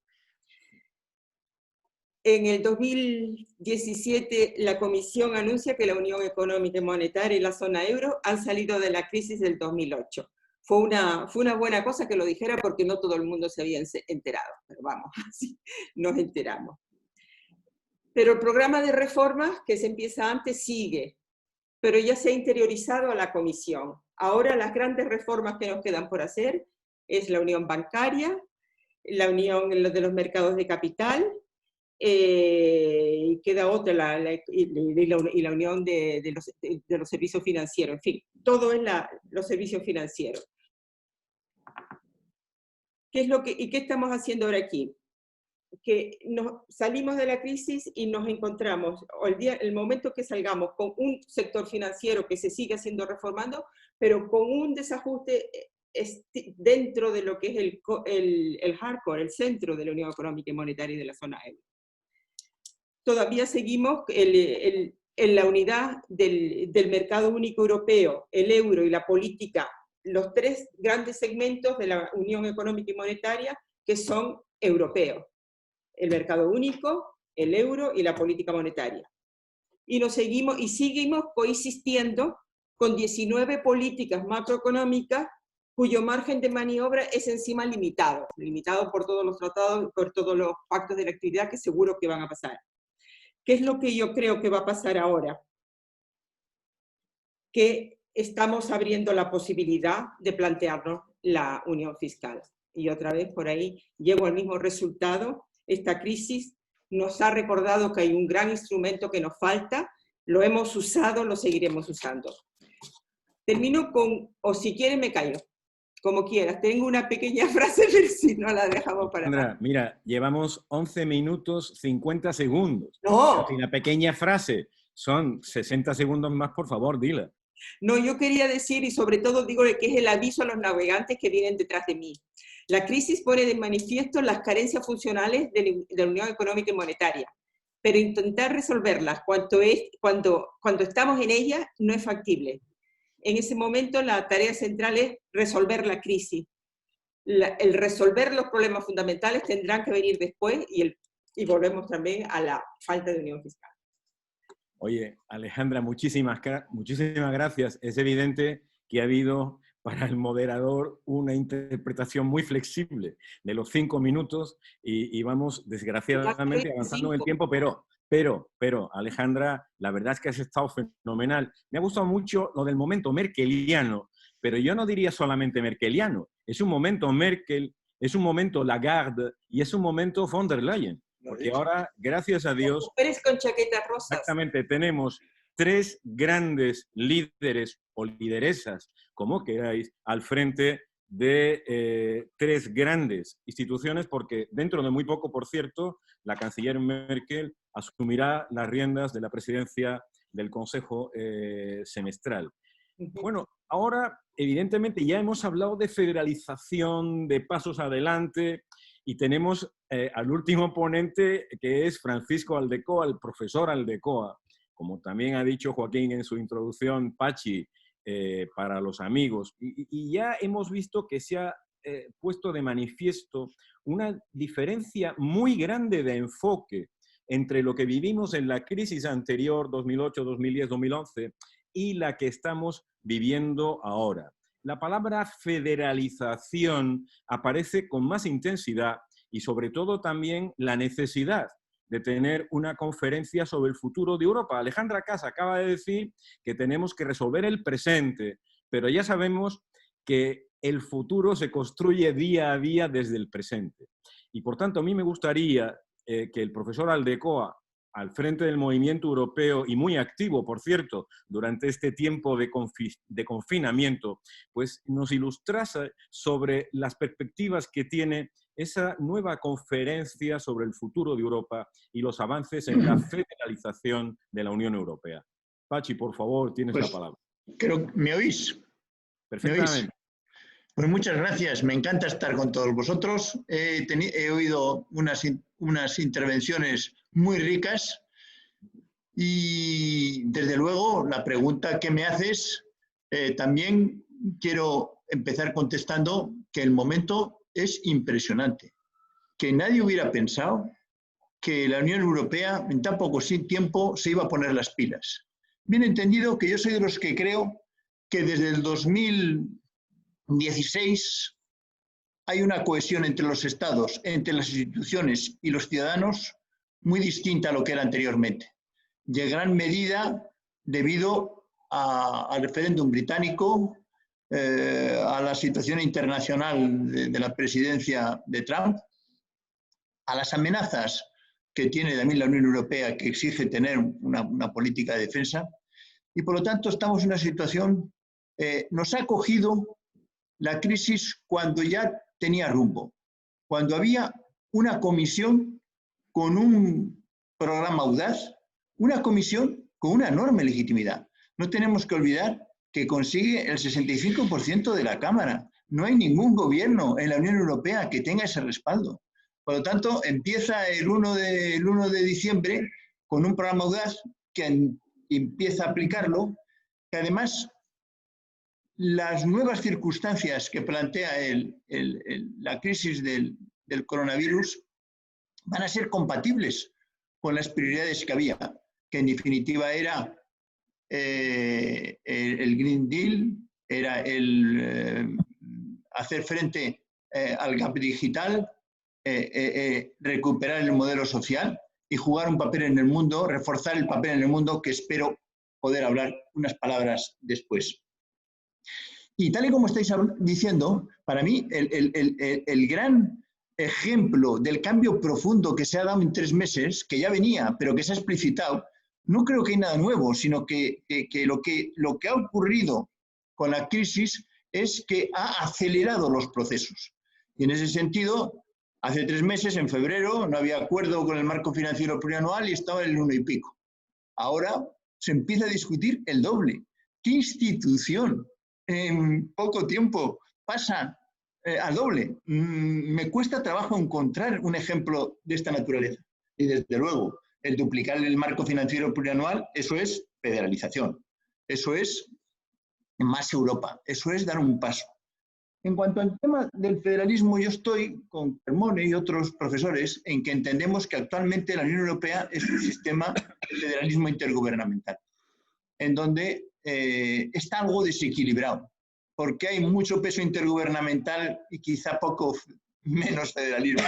En el 2017, la Comisión anuncia que la Unión Económica y Monetaria y la zona euro han salido de la crisis del 2008. Fue una buena cosa que lo dijera porque no todo el mundo se había enterado, pero vamos, así nos enteramos. Pero el programa de reformas que se empieza antes sigue, pero ya se ha interiorizado a la Comisión. Ahora las grandes reformas que nos quedan por hacer es la unión bancaria, la unión de los mercados de capital, y queda otra, y la unión de los servicios financieros. En fin, todo es los servicios financieros. ¿Y qué estamos haciendo ahora aquí? Que salimos de la crisis y nos encontramos, el momento que salgamos, con un sector financiero que se sigue haciendo reformando, pero con un desajuste dentro de lo que es el hardcore, el centro de la Unión Económica y Monetaria y de la zona euro. Todavía seguimos en la unidad del mercado único europeo, el euro y la política, los tres grandes segmentos de la Unión Económica y Monetaria que son europeos. El mercado único, el euro y la política monetaria. Y seguimos coexistiendo con 19 políticas macroeconómicas cuyo margen de maniobra es encima limitado por todos los tratados, por todos los pactos de la actividad que seguro que van a pasar. ¿Qué es lo que yo creo que va a pasar ahora? Que estamos abriendo la posibilidad de plantearnos la unión fiscal. Y otra vez por ahí llego al mismo resultado. Esta crisis nos ha recordado que hay un gran instrumento que nos falta, lo hemos usado, lo seguiremos usando. Termino con, o si quieren me callo, como quieras. Tengo una pequeña frase, pero si no la dejamos para... Sandra, mira, llevamos 11 minutos 50 segundos. ¡No! Si la pequeña frase son 60 segundos más, por favor, dila. No, yo quería decir, y sobre todo digo que es el aviso a los navegantes que vienen detrás de mí. La crisis pone de manifiesto las carencias funcionales de la Unión Económica y Monetaria, pero intentar resolverlas cuando estamos en ellas no es factible. En ese momento la tarea central es resolver la crisis. El resolver los problemas fundamentales tendrán que venir después y y volvemos también a la falta de unión fiscal. Oye, Alejandra, muchísimas gracias. Es evidente que ha habido para el moderador una interpretación muy flexible de los 5 minutos y vamos desgraciadamente avanzando en el tiempo, pero, Alejandra, la verdad es que has estado fenomenal. Me ha gustado mucho lo del momento merkeliano, pero yo no diría solamente merkeliano. Es un momento Merkel, es un momento Lagarde y es un momento von der Leyen. Porque ahora, gracias a Dios, mujeres con chaquetas rosas. Exactamente, tenemos 3 grandes líderes o lideresas, como queráis, al frente de 3 grandes instituciones, porque dentro de muy poco, por cierto, la canciller Merkel asumirá las riendas de la presidencia del Consejo semestral. Bueno, ahora, evidentemente, ya hemos hablado de federalización, de pasos adelante, y tenemos al último ponente, que es Francisco Aldecoa, el profesor Aldecoa. Como también ha dicho Joaquín en su introducción, Pachi, para los amigos. Y ya hemos visto que se ha puesto de manifiesto una diferencia muy grande de enfoque entre lo que vivimos en la crisis anterior, 2008, 2010, 2011, y la que estamos viviendo ahora. La palabra federalización aparece con más intensidad y sobre todo también la necesidad de tener una conferencia sobre el futuro de Europa. Alejandra Casa acaba de decir que tenemos que resolver el presente, pero ya sabemos que el futuro se construye día a día desde el presente. Y por tanto, a mí me gustaría que el profesor Aldecoa, al frente del movimiento europeo y muy activo, por cierto, durante este tiempo de confinamiento, pues nos ilustrase sobre las perspectivas que tiene esa nueva conferencia sobre el futuro de Europa y los avances en la federalización de la Unión Europea. Pachi, por favor, tienes la palabra. Creo, ¿me oís? Perfectamente. ¿Me oís? Pues muchas gracias, me encanta estar con todos vosotros. He oído unas intervenciones muy ricas y desde luego la pregunta que me haces también quiero empezar contestando que el momento es impresionante, que nadie hubiera pensado que la Unión Europea en tan poco tiempo se iba a poner las pilas. Bien entendido que yo soy de los que creo que desde el 2016 hay una cohesión entre los estados, entre las instituciones y los ciudadanos muy distinta a lo que era anteriormente. Y en gran medida debido al referéndum británico, a la situación internacional de la presidencia de Trump, a las amenazas que tiene también la Unión Europea, que exige tener una política de defensa, y por lo tanto estamos en una situación, nos ha cogido la crisis cuando ya tenía rumbo, cuando había una comisión con un programa audaz, una comisión con una enorme legitimidad. No tenemos que olvidar que consigue el 65% de la Cámara. No hay ningún gobierno en la Unión Europea que tenga ese respaldo. Por lo tanto, empieza el 1 de diciembre con un programa audaz que empieza a aplicarlo, que además las nuevas circunstancias que plantea la crisis del coronavirus van a ser compatibles con las prioridades que había, que en definitiva era el Green Deal, era el hacer frente al gap digital, recuperar el modelo social y jugar un papel en el mundo, reforzar el papel en el mundo, que espero poder hablar unas palabras después. Y tal y como estáis diciendo, para mí el gran ejemplo del cambio profundo que se ha dado en 3 meses, que ya venía, pero que se ha explicitado, no creo que hay nada nuevo, sino que lo que ha ocurrido con la crisis es que ha acelerado los procesos. Y en ese sentido, hace 3 meses, en febrero, no había acuerdo con el marco financiero plurianual y estaba en el 1 y pico. Ahora se empieza a discutir el doble. ¿Qué institución en poco tiempo pasa al doble? Me cuesta trabajo encontrar un ejemplo de esta naturaleza. Y desde luego, el duplicar el marco financiero plurianual, eso es federalización. Eso es más Europa. Eso es dar un paso. En cuanto al tema del federalismo, yo estoy con Carmone y otros profesores en que entendemos que actualmente la Unión Europea es un sistema de federalismo intergubernamental, en donde está algo desequilibrado, porque hay mucho peso intergubernamental y quizá poco menos federalismo.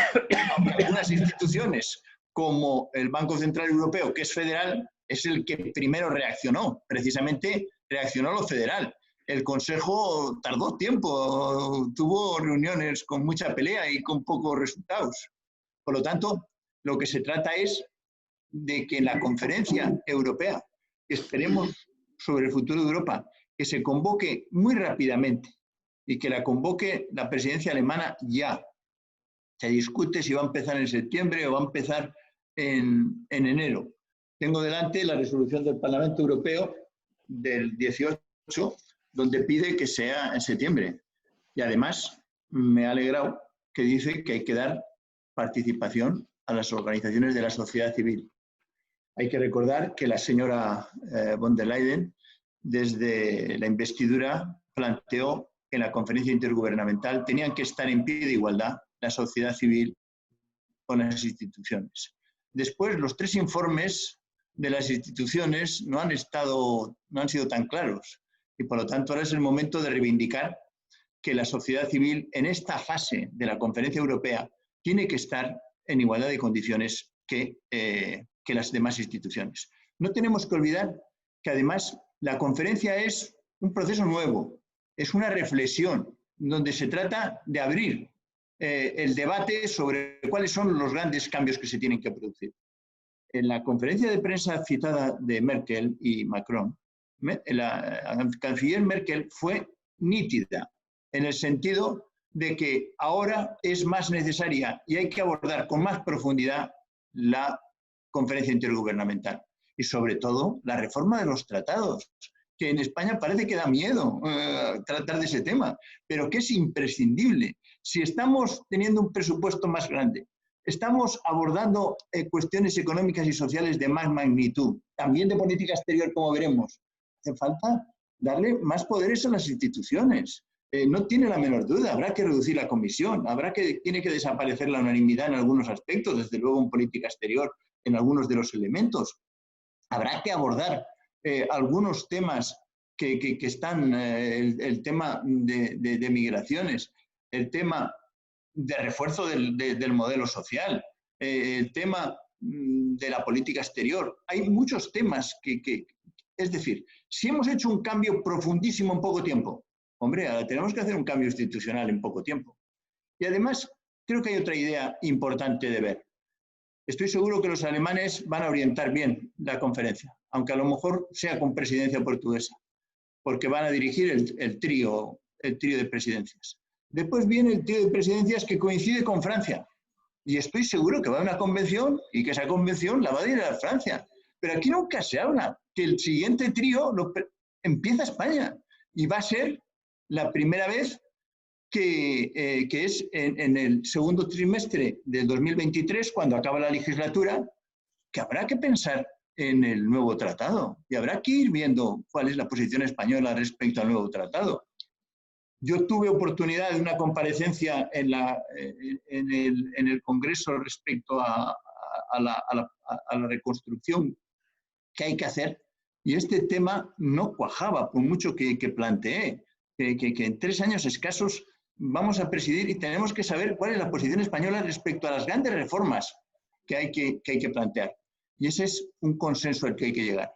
Aunque algunas instituciones, como el Banco Central Europeo, que es federal, es el que primero reaccionó, precisamente reaccionó a lo federal. El Consejo tardó tiempo, tuvo reuniones con mucha pelea y con pocos resultados. Por lo tanto, lo que se trata es de que en la conferencia europea, que esperemos sobre el futuro de Europa, que se convoque muy rápidamente y que la convoque la presidencia alemana ya. Se discute si va a empezar en septiembre o va a empezar en enero. Tengo delante la resolución del Parlamento Europeo del 18, donde pide que sea en septiembre. Y además me ha alegrado que dice que hay que dar participación a las organizaciones de la sociedad civil. Hay que recordar que la señora von der Leyen, desde la investidura, planteó que en la conferencia intergubernamental tenían que estar en pie de igualdad la sociedad civil con las instituciones. Después, los 3 informes de las instituciones no han sido tan claros y, por lo tanto, ahora es el momento de reivindicar que la sociedad civil en esta fase de la conferencia europea tiene que estar en igualdad de condiciones que las demás instituciones. No tenemos que olvidar que, además, la conferencia es un proceso nuevo, es una reflexión donde se trata de abrir el debate sobre cuáles son los grandes cambios que se tienen que producir. En la conferencia de prensa citada de Merkel y Macron, la canciller Merkel fue nítida en el sentido de que ahora es más necesaria y hay que abordar con más profundidad la conferencia intergubernamental y, sobre todo, la reforma de los tratados, que en España parece que da miedo tratar de ese tema, pero que es imprescindible. Si estamos teniendo un presupuesto más grande, estamos abordando cuestiones económicas y sociales de más magnitud, también de política exterior, como veremos, hace falta darle más poderes a las instituciones. No tiene la menor duda, habrá que reducir la comisión, tiene que desaparecer la unanimidad en algunos aspectos, desde luego en política exterior, en algunos de los elementos. Habrá que abordar algunos temas que están, el tema de migraciones, el tema de refuerzo del modelo social, el tema de la política exterior. Hay muchos temas es decir, si hemos hecho un cambio profundísimo en poco tiempo, hombre, ahora tenemos que hacer un cambio institucional en poco tiempo. Y además, creo que hay otra idea importante de ver. Estoy seguro que los alemanes van a orientar bien la conferencia, aunque a lo mejor sea con presidencia portuguesa, porque van a dirigir el trío de presidencias. Después viene el trío de presidencias que coincide con Francia. Y estoy seguro que va a una convención y que esa convención la va a liderar Francia. Pero aquí nunca se habla que el siguiente trío empieza España y va a ser la primera vez que es en el segundo trimestre del 2023, cuando acaba la legislatura, que habrá que pensar en el nuevo tratado y habrá que ir viendo cuál es la posición española respecto al nuevo tratado. Yo tuve oportunidad de una comparecencia en el Congreso respecto a la reconstrucción que hay que hacer, y este tema no cuajaba, por mucho que planteé, que en 3 años escasos vamos a presidir y tenemos que saber cuál es la posición española respecto a las grandes reformas que hay que plantear. Y ese es un consenso al que hay que llegar.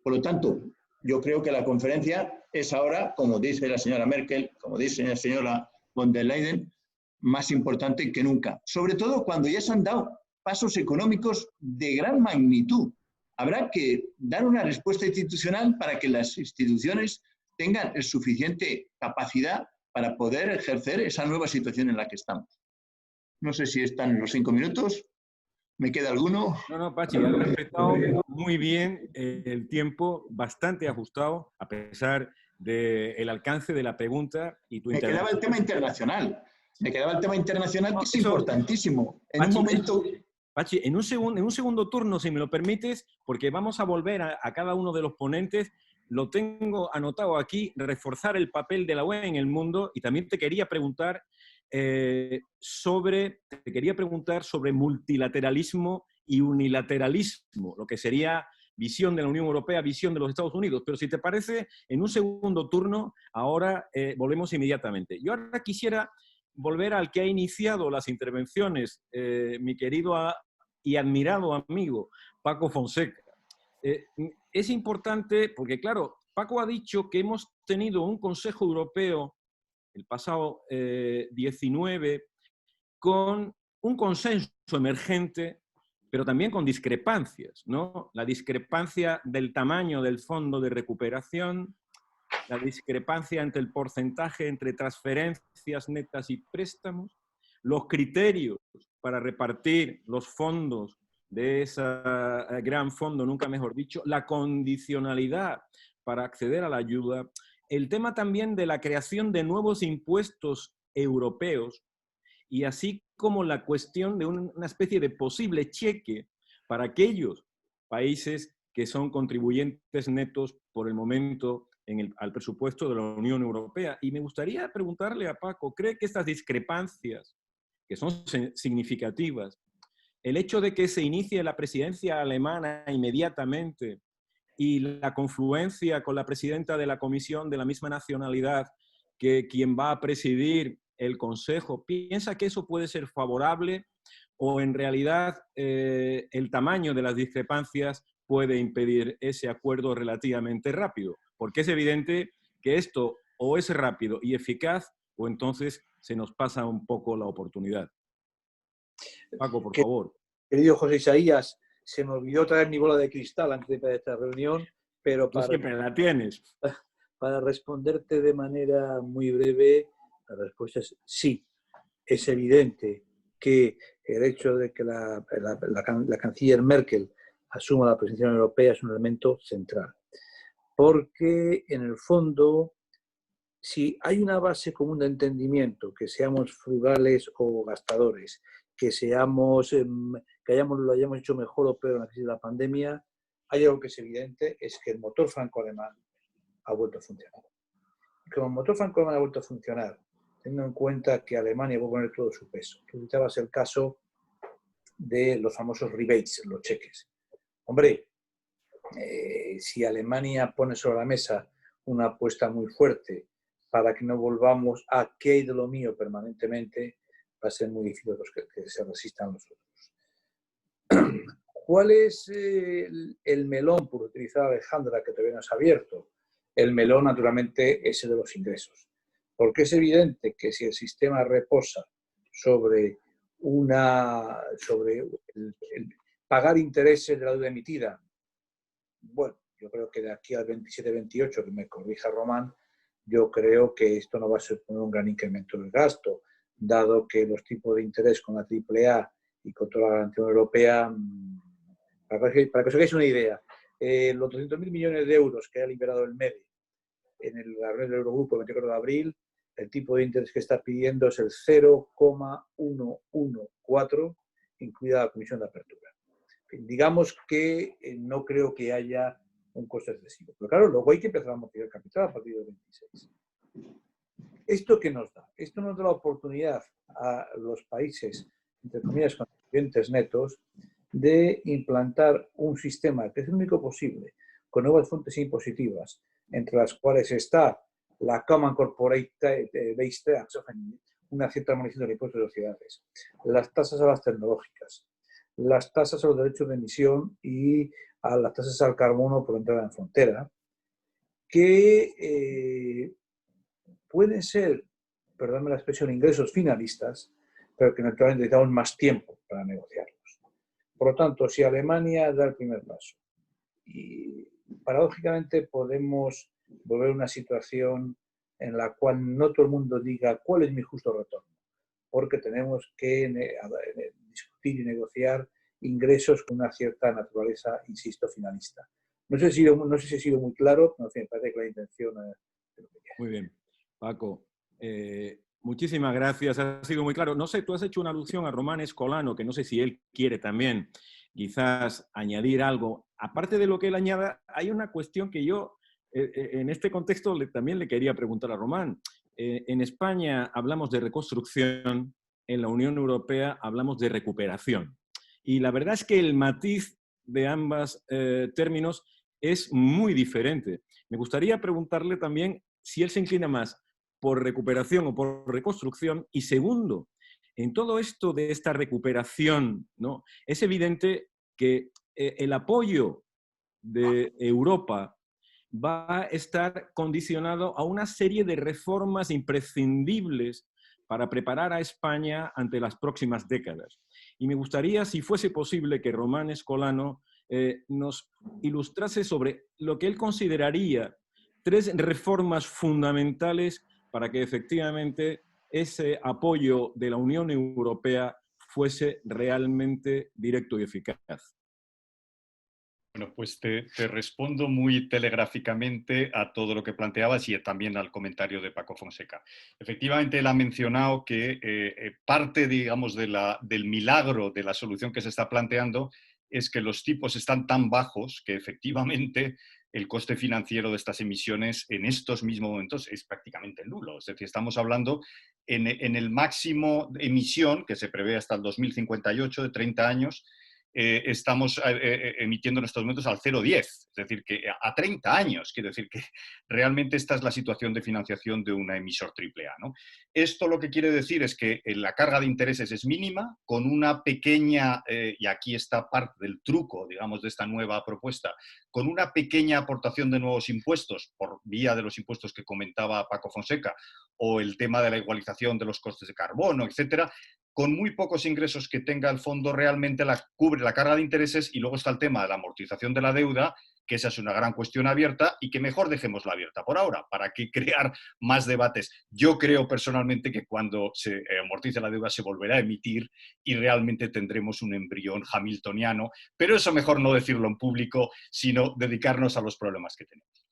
Por lo tanto, yo creo que la conferencia es ahora, como dice la señora Merkel, como dice la señora von der Leyen, más importante que nunca. Sobre todo cuando ya se han dado pasos económicos de gran magnitud. Habrá que dar una respuesta institucional para que las instituciones tengan suficiente capacidad para poder ejercer esa nueva situación en la que estamos. No sé si están en los 5 minutos. ¿Me queda alguno? No, Pachi, has respetado muy bien el tiempo, bastante ajustado, a pesar del alcance de la pregunta y tu intervención. Me quedaba el tema internacional. Que es importantísimo. En un momento... Pachi, en un segundo turno, si me lo permites, porque vamos a volver a cada uno de los ponentes, lo tengo anotado aquí, reforzar el papel de la UE en el mundo, y también te quería preguntar sobre multilateralismo y unilateralismo, lo que sería visión de la Unión Europea, visión de los Estados Unidos. Pero si te parece, en un segundo turno, ahora volvemos inmediatamente. Yo ahora quisiera volver al que ha iniciado las intervenciones, mi querido y admirado amigo Paco Fonseca. Es importante porque, claro, Paco ha dicho que hemos tenido un Consejo Europeo el pasado 19 con un consenso emergente, pero también con discrepancias, ¿no? La discrepancia del tamaño del fondo de recuperación, la discrepancia entre el porcentaje entre transferencias netas y préstamos, los criterios para repartir los fondos de ese gran fondo, nunca mejor dicho, la condicionalidad para acceder a la ayuda, el tema también de la creación de nuevos impuestos europeos y así como la cuestión de una especie de posible cheque para aquellos países que son contribuyentes netos por el momento al presupuesto de la Unión Europea. Y me gustaría preguntarle a Paco, ¿cree que estas discrepancias, que son significativas, el hecho de que se inicie la presidencia alemana inmediatamente y la confluencia con la presidenta de la Comisión de la misma nacionalidad que quien va a presidir el Consejo, piensa que eso puede ser favorable o en realidad el tamaño de las discrepancias puede impedir ese acuerdo relativamente rápido? Porque es evidente que esto o es rápido y eficaz o entonces se nos pasa un poco la oportunidad. Paco, por favor. Querido José Isaías, se me olvidó traer mi bola de cristal antes de empezar esta reunión, pero tú siempre la tienes. Para responderte de manera muy breve, la respuesta es sí. Es evidente que el hecho de que la canciller Merkel asuma la presidencia europea es un elemento central. Porque, en el fondo, si hay una base común de entendimiento, que seamos frugales o gastadores, que lo hayamos hecho mejor o peor en la crisis de la pandemia, hay algo que es evidente, es que el motor franco-alemán ha vuelto a funcionar. Y como el motor franco-alemán ha vuelto a funcionar, teniendo en cuenta que Alemania va a poner todo su peso. Tú citabas el caso de los famosos rebates, los cheques. Hombre, si Alemania pone sobre la mesa una apuesta muy fuerte para que no volvamos a qué hay de lo mío permanentemente, va a ser muy difícil que se resistan los otros. ¿Cuál es el melón, por utilizar a Alejandra, que todavía no es abierto? El melón, naturalmente, es el de los ingresos. Porque es evidente que si el sistema reposa sobre el pagar intereses de la deuda emitida, bueno, yo creo que de aquí al 27-28, que me corrija Román, yo creo que esto no va a suponer un gran incremento del gasto, dado que los tipos de interés con la AAA y con toda la garantía europea, para que os hagáis una idea, los 200.000 millones de euros que ha liberado el MEDE en la red del Eurogrupo el 24 de abril, el tipo de interés que está pidiendo es el 0,114, incluida la comisión de apertura. Digamos que no creo que haya un coste excesivo. Pero claro, luego hay que empezar a motivar el capital a partir del 26. ¿Esto qué nos da? Esto nos da la oportunidad a los países, entre comillas, contribuyentes netos, de implantar un sistema que es el único posible, con nuevas fuentes impositivas, entre las cuales está la Common Corporate Base Tax, una cierta armonización del impuesto de sociedades, las tasas a las tecnológicas, las tasas a los derechos de emisión y a las tasas al carbono por entrada en frontera, que pueden ser, perdóname la expresión, ingresos finalistas, pero que naturalmente necesitamos más tiempo para negociarlos. Por lo tanto, si Alemania da el primer paso y paradójicamente podemos volver a una situación en la cual no todo el mundo diga cuál es mi justo retorno, porque tenemos que discutir y negociar ingresos con una cierta naturaleza, insisto, finalista. No sé si he sido muy claro, pero me parece que la intención es lo que quiero. Muy bien. Paco, muchísimas gracias, ha sido muy claro. No sé, tú has hecho una alusión a Román Escolano, que no sé si él quiere también quizás añadir algo. Aparte de lo que él añada, hay una cuestión que yo en este contexto también le quería preguntar a Román. En España hablamos de reconstrucción, en la Unión Europea hablamos de recuperación. Y la verdad es que el matiz de ambos términos es muy diferente. Me gustaría preguntarle también si él se inclina más por recuperación o por reconstrucción. Y segundo, en todo esto de esta recuperación, ¿no? Es evidente que el apoyo de Europa va a estar condicionado a una serie de reformas imprescindibles para preparar a España ante las próximas décadas. Y me gustaría, si fuese posible, que Román Escolano nos ilustrase sobre lo que él consideraría 3 reformas fundamentales para que efectivamente ese apoyo de la Unión Europea fuese realmente directo y eficaz. Bueno, pues te respondo muy telegráficamente a todo lo que planteabas y también al comentario de Paco Fonseca. Efectivamente, él ha mencionado que parte, digamos, del milagro de la solución que se está planteando es que los tipos están tan bajos que efectivamente el coste financiero de estas emisiones en estos mismos momentos es prácticamente nulo. Es decir, estamos hablando en el máximo de emisión que se prevé hasta el 2058, de 30 años, estamos emitiendo en estos momentos al 0,10, es decir, que a 30 años, quiero decir que realmente esta es la situación de financiación de una emisor AAA, ¿no? Esto lo que quiere decir es que la carga de intereses es mínima, con una pequeña, y aquí está parte del truco, digamos, de esta nueva propuesta, con una pequeña aportación de nuevos impuestos, por vía de los impuestos que comentaba Paco Fonseca, o el tema de la igualización de los costes de carbono, etcétera, con muy pocos ingresos que tenga el fondo realmente cubre la carga de intereses, y luego está el tema de la amortización de la deuda, que esa es una gran cuestión abierta y que mejor dejémosla abierta por ahora, para que crear más debates. Yo creo personalmente que cuando se amortice la deuda se volverá a emitir y realmente tendremos un embrión hamiltoniano, pero eso mejor no decirlo en público, sino dedicarnos a los problemas que tenemos.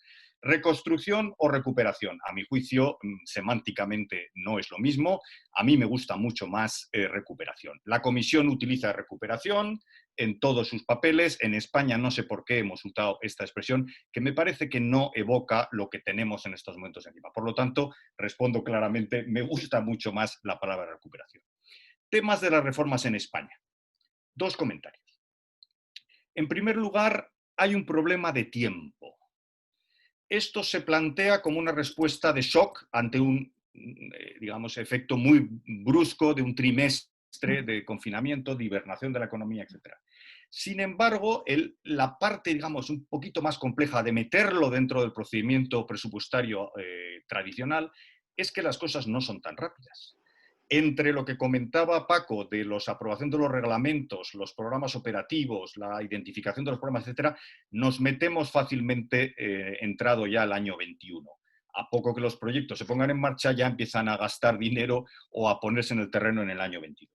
Reconstrucción o recuperación, a mi juicio, semánticamente no es lo mismo. A mí me gusta mucho más recuperación. La Comisión utiliza recuperación en todos sus papeles. En España no sé por qué hemos usado esta expresión, que me parece que no evoca lo que tenemos en estos momentos encima. Por lo tanto, respondo claramente, me gusta mucho más la palabra recuperación. Temas de las reformas en España. 2 comentarios. En primer lugar, hay un problema de tiempo. Esto se plantea como una respuesta de shock ante un, digamos, efecto muy brusco de un trimestre de confinamiento, de hibernación de la economía, etc. Sin embargo, la parte, digamos, un poquito más compleja de meterlo dentro del procedimiento presupuestario tradicional es que las cosas no son tan rápidas. Entre lo que comentaba Paco de la aprobación de los reglamentos, los programas operativos, la identificación de los problemas, etcétera, nos metemos fácilmente entrado ya el año 21. A poco que los proyectos se pongan en marcha, ya empiezan a gastar dinero o a ponerse en el terreno en el año 22.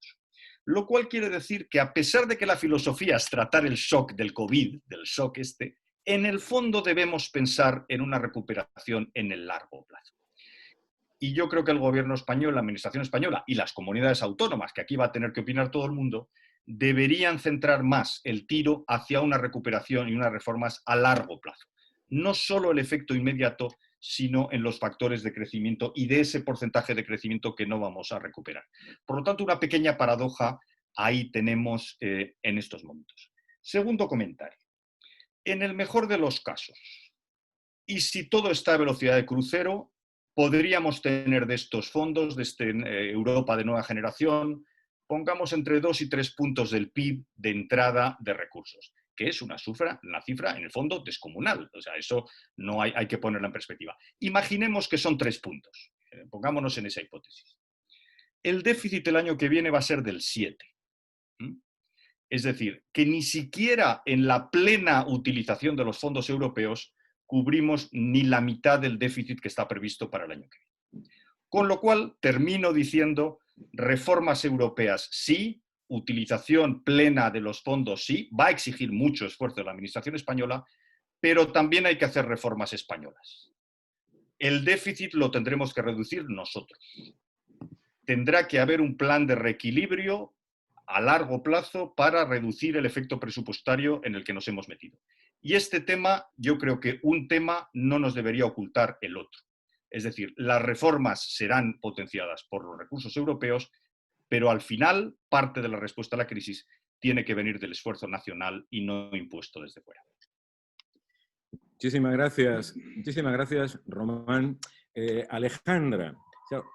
Lo cual quiere decir que, a pesar de que la filosofía es tratar el shock del COVID, del shock en el fondo debemos pensar en una recuperación en el largo plazo. Y yo creo que el gobierno español, la administración española y las comunidades autónomas, que aquí va a tener que opinar todo el mundo, deberían centrar más el tiro hacia una recuperación y unas reformas a largo plazo. No solo el efecto inmediato, sino en los factores de crecimiento y de ese porcentaje de crecimiento que no vamos a recuperar. Por lo tanto, una pequeña paradoja ahí tenemos en estos momentos. Segundo comentario. En el mejor de los casos, y si todo está a velocidad de crucero, podríamos tener de estos fondos, de Europa de nueva generación, pongamos entre 2 y 3 puntos del PIB de entrada de recursos, que es una cifra en el fondo descomunal. O sea, eso no hay que ponerla en perspectiva. Imaginemos que son 3 puntos. Pongámonos en esa hipótesis. El déficit el año que viene va a ser del 7. Es decir, que ni siquiera en la plena utilización de los fondos europeos cubrimos ni la mitad del déficit que está previsto para el año que viene. Con lo cual, termino diciendo, reformas europeas sí, utilización plena de los fondos sí, va a exigir mucho esfuerzo de la administración española, pero también hay que hacer reformas españolas. El déficit lo tendremos que reducir nosotros. Tendrá que haber un plan de reequilibrio a largo plazo para reducir el efecto presupuestario en el que nos hemos metido. Y este tema, yo creo que un tema no nos debería ocultar el otro. Es decir, las reformas serán potenciadas por los recursos europeos, pero al final parte de la respuesta a la crisis tiene que venir del esfuerzo nacional y no impuesto desde fuera. Muchísimas gracias, Román. Alejandra.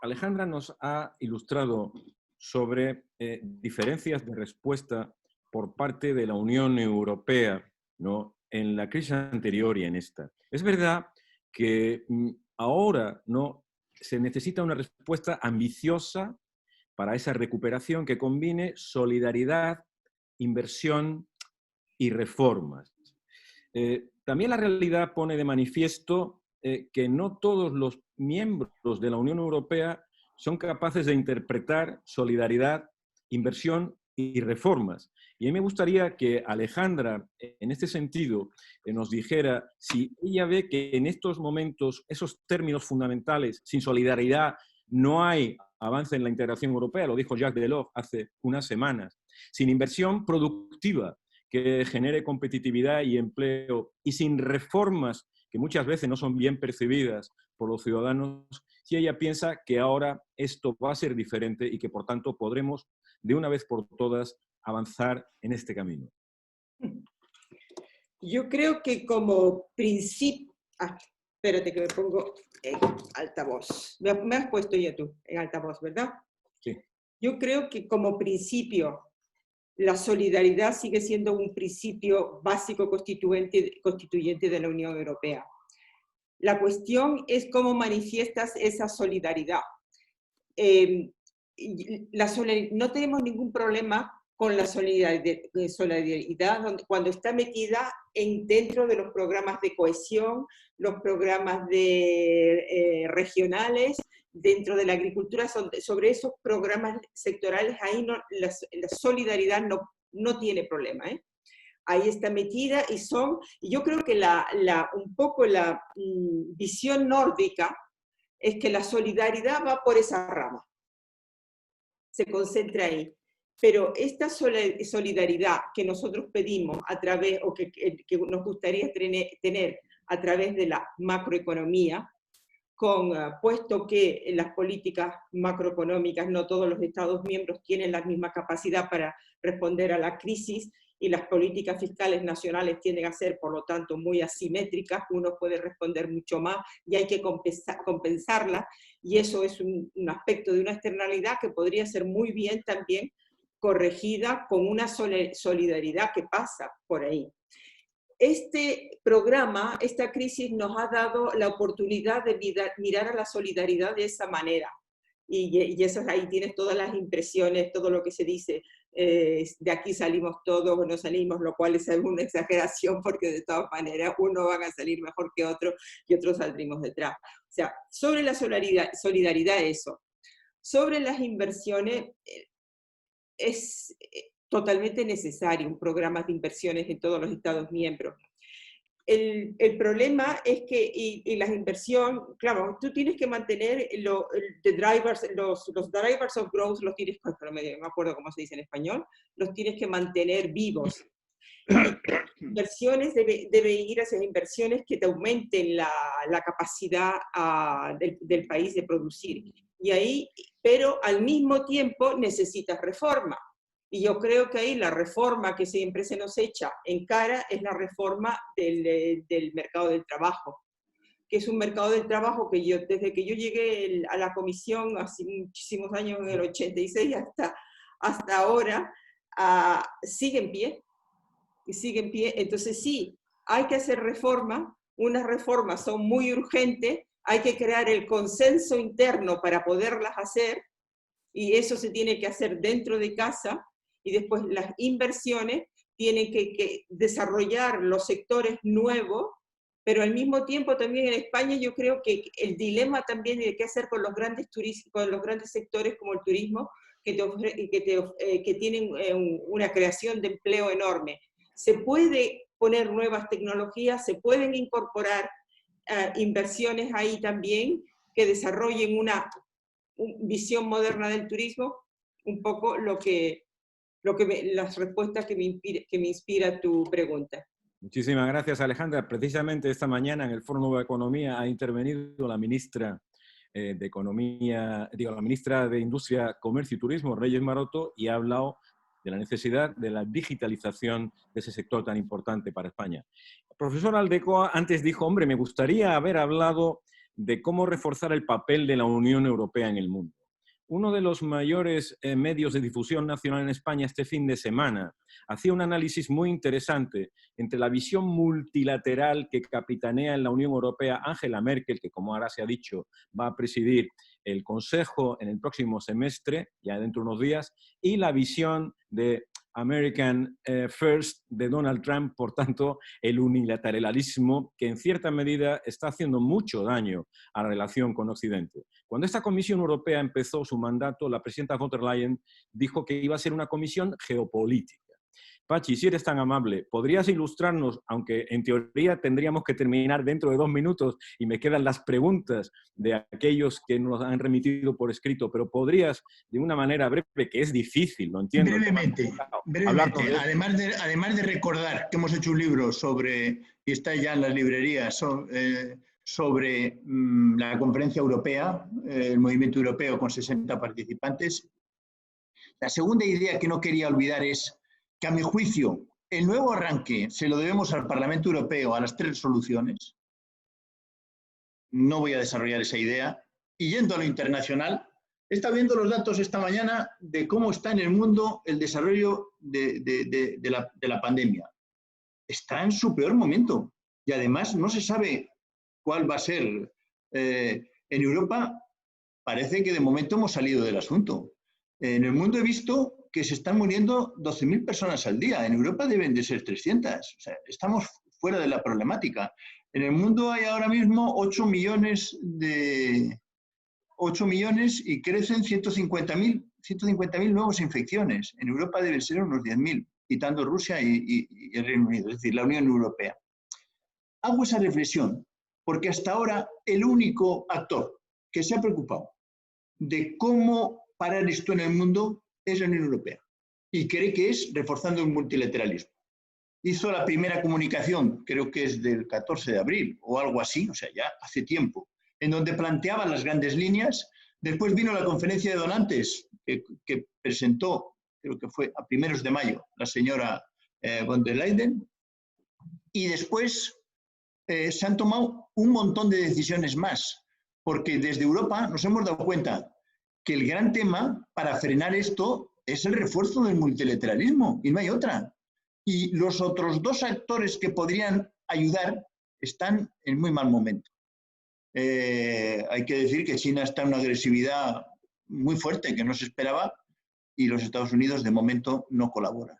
Alejandra nos ha ilustrado sobre diferencias de respuesta por parte de la Unión Europea, ¿no?, en la crisis anterior y en esta. Es verdad que ahora, ¿no?, se necesita una respuesta ambiciosa para esa recuperación que combine solidaridad, inversión y reformas. También la realidad pone de manifiesto que no todos los miembros de la Unión Europea son capaces de interpretar solidaridad, inversión y reformas. Y a mí me gustaría que Alejandra, en este sentido, nos dijera si ella ve que en estos momentos esos términos fundamentales, sin solidaridad no hay avance en la integración europea, lo dijo Jacques Delors hace unas semanas, sin inversión productiva que genere competitividad y empleo, y sin reformas que muchas veces no son bien percibidas por los ciudadanos, si ella piensa que ahora esto va a ser diferente y que por tanto podremos de una vez por todas avanzar en este camino. Yo creo que como principio... espérate que me pongo en altavoz. Me has puesto ya tú en altavoz, ¿verdad? Sí. Yo creo que como principio la solidaridad sigue siendo un principio básico constituyente de la Unión Europea. La cuestión es cómo manifiestas esa solidaridad. No tenemos ningún problema con la solidaridad cuando está metida dentro de los programas de cohesión, los programas regionales, dentro de la agricultura, sobre esos programas sectorales, ahí no, la solidaridad no tiene problema, ¿eh? Ahí está metida y yo creo que un poco la visión nórdica es que la solidaridad va por esa rama, se concentra ahí. Pero esta solidaridad que nosotros pedimos a través, o que nos gustaría tener a través de la macroeconomía, puesto que en las políticas macroeconómicas no todos los Estados miembros tienen la misma capacidad para responder a la crisis, y las políticas fiscales nacionales tienden a ser, por lo tanto, muy asimétricas, uno puede responder mucho más y hay que compensarla, y eso es un aspecto de una externalidad que podría ser muy bien también corregida con una solidaridad que pasa por ahí. Este programa, esta crisis nos ha dado la oportunidad de mirar a la solidaridad de esa manera. Y eso, ahí tienes todas las impresiones, todo lo que se dice, de aquí salimos todos o no salimos, lo cual es una exageración porque de todas maneras uno va a salir mejor que otro y otros saldremos detrás. O sea, sobre la solidaridad eso. Sobre las inversiones, es totalmente necesario un programa de inversiones en todos los Estados miembros. El problema es que y las inversiones, claro, tú tienes que mantener los drivers of growth, los tienes, no me acuerdo cómo se dice en español, los tienes que mantener vivos. Y inversiones debe ir hacia inversiones que te aumenten la capacidad del país de producir. Y ahí, pero al mismo tiempo necesitas reforma. Y yo creo que ahí la reforma que siempre se nos echa en cara es la reforma del mercado del trabajo, que es un mercado del trabajo que desde que yo llegué a la comisión hace muchísimos años, en el 86 hasta ahora, sigue en pie. Y sigue en pie. Entonces sí, hay que hacer reforma. Unas reformas son muy urgentes, hay que crear el consenso interno para poderlas hacer, y eso se tiene que hacer dentro de casa. Y después las inversiones tienen que desarrollar los sectores nuevos, pero al mismo tiempo también en España yo creo que el dilema también de qué hacer con los grandes sectores como el turismo, que tienen una creación de empleo enorme. Se puede poner nuevas tecnologías, se pueden incorporar inversiones ahí también que desarrollen una visión moderna del turismo, un poco las respuestas que me inspira tu pregunta. Muchísimas gracias, Alejandra. Precisamente esta mañana en el Foro Nueva Economía ha intervenido la ministra de Economía, la ministra de Industria, Comercio y Turismo, Reyes Maroto, y ha hablado de la necesidad de la digitalización de ese sector tan importante para España. El profesor Aldecoa antes dijo, hombre, me gustaría haber hablado de cómo reforzar el papel de la Unión Europea en el mundo. Uno de los mayores medios de difusión nacional en España este fin de semana hacía un análisis muy interesante entre la visión multilateral que capitanea en la Unión Europea Angela Merkel, que como ahora se ha dicho va a presidir el Consejo en el próximo semestre, ya dentro de unos días, y la visión de American First de Donald Trump, por tanto, el unilateralismo que en cierta medida está haciendo mucho daño a la relación con Occidente. Cuando esta Comisión Europea empezó su mandato, la presidenta von der Leyen dijo que iba a ser una comisión geopolítica. Pachi, si eres tan amable, ¿podrías ilustrarnos, aunque en teoría tendríamos que terminar dentro de 2 minutos y me quedan las preguntas de aquellos que nos han remitido por escrito, pero podrías, de una manera breve, que es difícil, lo entiendo. Brevemente. Además de recordar que hemos hecho un libro sobre, y está ya en las librerías, sobre la conferencia europea, el movimiento europeo con 60 participantes. La segunda idea que no quería olvidar es que, a mi juicio, el nuevo arranque se lo debemos al Parlamento Europeo, a las 3 resoluciones. No voy a desarrollar esa idea. Y yendo a lo internacional, he estado viendo los datos esta mañana de cómo está en el mundo el desarrollo de la pandemia. Está en su peor momento y además no se sabe cuál va a ser. En Europa parece que de momento hemos salido del asunto. En el mundo he visto que se están muriendo 12.000 personas al día. En Europa deben de ser 300. O sea, estamos fuera de la problemática. En el mundo hay ahora mismo 8 millones y crecen 150.000 nuevas infecciones. En Europa deben ser unos 10.000, quitando Rusia y el Reino Unido, es decir, la Unión Europea. Hago esa reflexión porque hasta ahora el único actor que se ha preocupado de cómo parar esto en el mundo es la Unión Europea y cree que es reforzando el multilateralismo. Hizo la primera comunicación, creo que es del 14 de abril o algo así, o sea, ya hace tiempo, en donde planteaba las grandes líneas. Después vino la conferencia de donantes que presentó, creo que fue a primeros de mayo, la señora von der Leyen, y después se han tomado un montón de decisiones más, porque desde Europa nos hemos dado cuenta que el gran tema para frenar esto es el refuerzo del multilateralismo, y no hay otra. Y los otros 2 actores que podrían ayudar están en muy mal momento. Hay que decir que China está en una agresividad muy fuerte que no se esperaba y los Estados Unidos de momento no colaboran.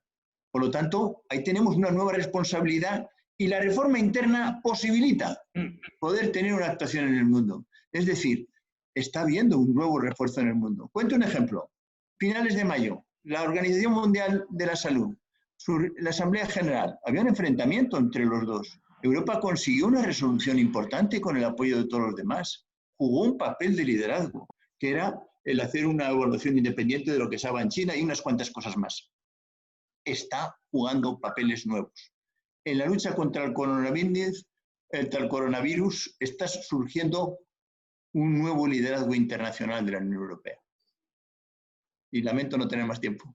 Por lo tanto, ahí tenemos una nueva responsabilidad y la reforma interna posibilita poder tener una actuación en el mundo. Es decir, está habiendo un nuevo refuerzo en el mundo. Cuento un ejemplo. Finales de mayo, la Organización Mundial de la Salud, la Asamblea General, había un enfrentamiento entre los dos. Europa consiguió una resolución importante con el apoyo de todos los demás. Jugó un papel de liderazgo, que era el hacer una evaluación independiente de lo que estaba en China y unas cuantas cosas más. Está jugando papeles nuevos. En la lucha contra el coronavirus está surgiendo un nuevo liderazgo internacional de la Unión Europea. Y lamento no tener más tiempo.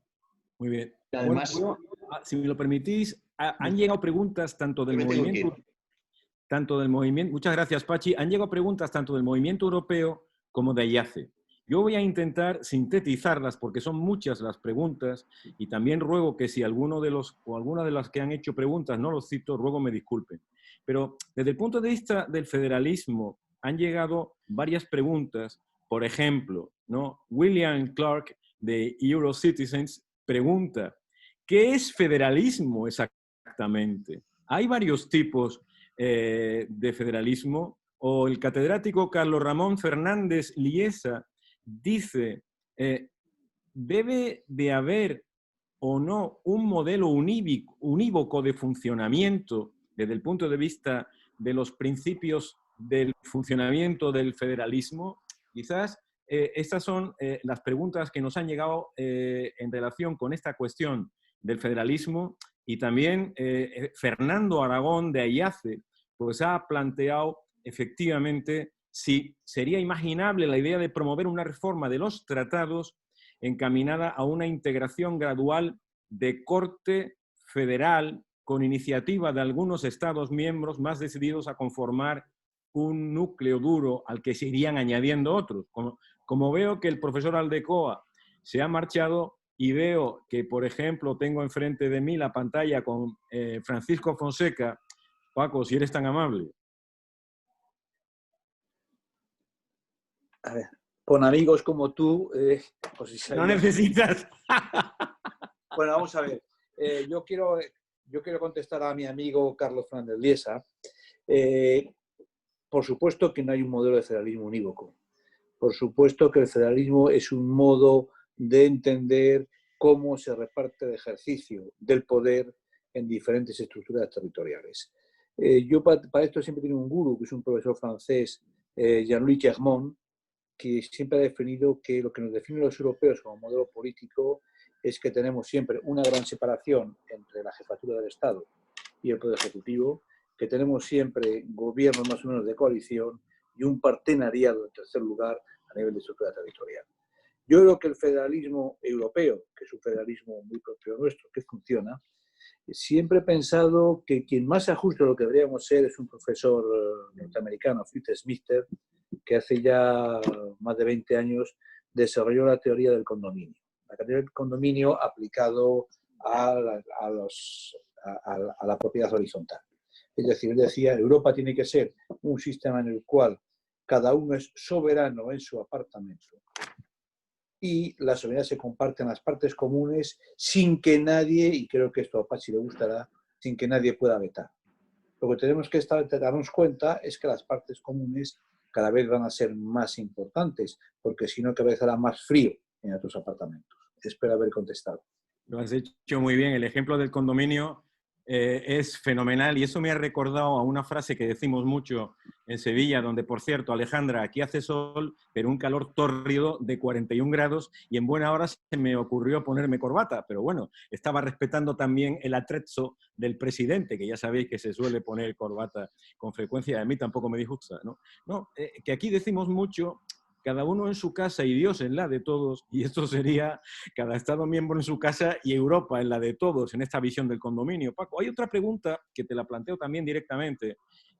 Muy bien. Además, bueno, si me lo permitís, han llegado preguntas tanto del movimiento, muchas gracias, Pachi, han llegado preguntas tanto del movimiento europeo como de IACE. Yo voy a intentar sintetizarlas porque son muchas las preguntas y también ruego que si alguno de los o alguna de las que han hecho preguntas no los cito, ruego me disculpen. Pero desde el punto de vista del federalismo han llegado varias preguntas. Por ejemplo, ¿no? William Clark de Eurocitizens pregunta, ¿qué es federalismo exactamente? Hay varios tipos de federalismo. O el catedrático Carlos Ramón Fernández Liesa dice, ¿debe de haber o no un modelo unívoco de funcionamiento desde el punto de vista de los principios del funcionamiento del federalismo? Quizás estas son las preguntas que nos han llegado en relación con esta cuestión del federalismo Y también Fernando Aragón de AIACE pues ha planteado efectivamente si sería imaginable la idea de promover una reforma de los tratados encaminada a una integración gradual de corte federal con iniciativa de algunos Estados miembros más decididos a conformar un núcleo duro al que se irían añadiendo otros. Como veo que el profesor Aldecoa se ha marchado y veo que, por ejemplo, tengo enfrente de mí la pantalla con Francisco Fonseca. Paco, si eres tan amable. A ver, con amigos como tú, no necesitas. Bueno, vamos a ver. Yo quiero contestar a mi amigo Carlos Fernández Liesa. Por supuesto que no hay un modelo de federalismo unívoco. Por supuesto que el federalismo es un modo de entender cómo se reparte el ejercicio del poder en diferentes estructuras territoriales. Yo para esto siempre tengo un gurú, que es un profesor francés, Jean-Louis Clermont, que siempre ha definido que lo que nos define a los europeos como modelo político es que tenemos siempre una gran separación entre la jefatura del Estado y el Poder Ejecutivo, que tenemos siempre gobiernos más o menos de coalición y un partenariado en tercer lugar a nivel de estructura territorial. Yo creo que el federalismo europeo, que es un federalismo muy propio nuestro, que funciona, siempre he pensado que quien más se ajusta a lo que deberíamos ser es un profesor norteamericano, Fritz Smitter, que hace ya más de 20 años desarrolló la teoría del condominio. La teoría del condominio aplicado a la propiedad horizontal. Es decir, él decía, Europa tiene que ser un sistema en el cual cada uno es soberano en su apartamento y la soberanía se comparte en las partes comunes sin que nadie, y creo que esto a Pachi le gustará, sin que nadie pueda vetar. Lo que tenemos que darnos cuenta es que las partes comunes cada vez van a ser más importantes, porque si no, cada vez hará más frío en otros apartamentos. Espero haber contestado. Lo has hecho muy bien. El ejemplo del condominio es fenomenal y eso me ha recordado a una frase que decimos mucho en Sevilla, donde, por cierto, Alejandra, aquí hace sol, pero un calor tórrido de 41 grados y en buena hora se me ocurrió ponerme corbata, pero bueno, estaba respetando también el atrezzo del presidente, que ya sabéis que se suele poner corbata con frecuencia, a mí tampoco me disgusta, ¿no? Que aquí decimos mucho, cada uno en su casa y Dios en la de todos, y esto sería cada Estado miembro en su casa y Europa en la de todos, en esta visión del condominio. Paco, hay otra pregunta que te la planteo también directamente,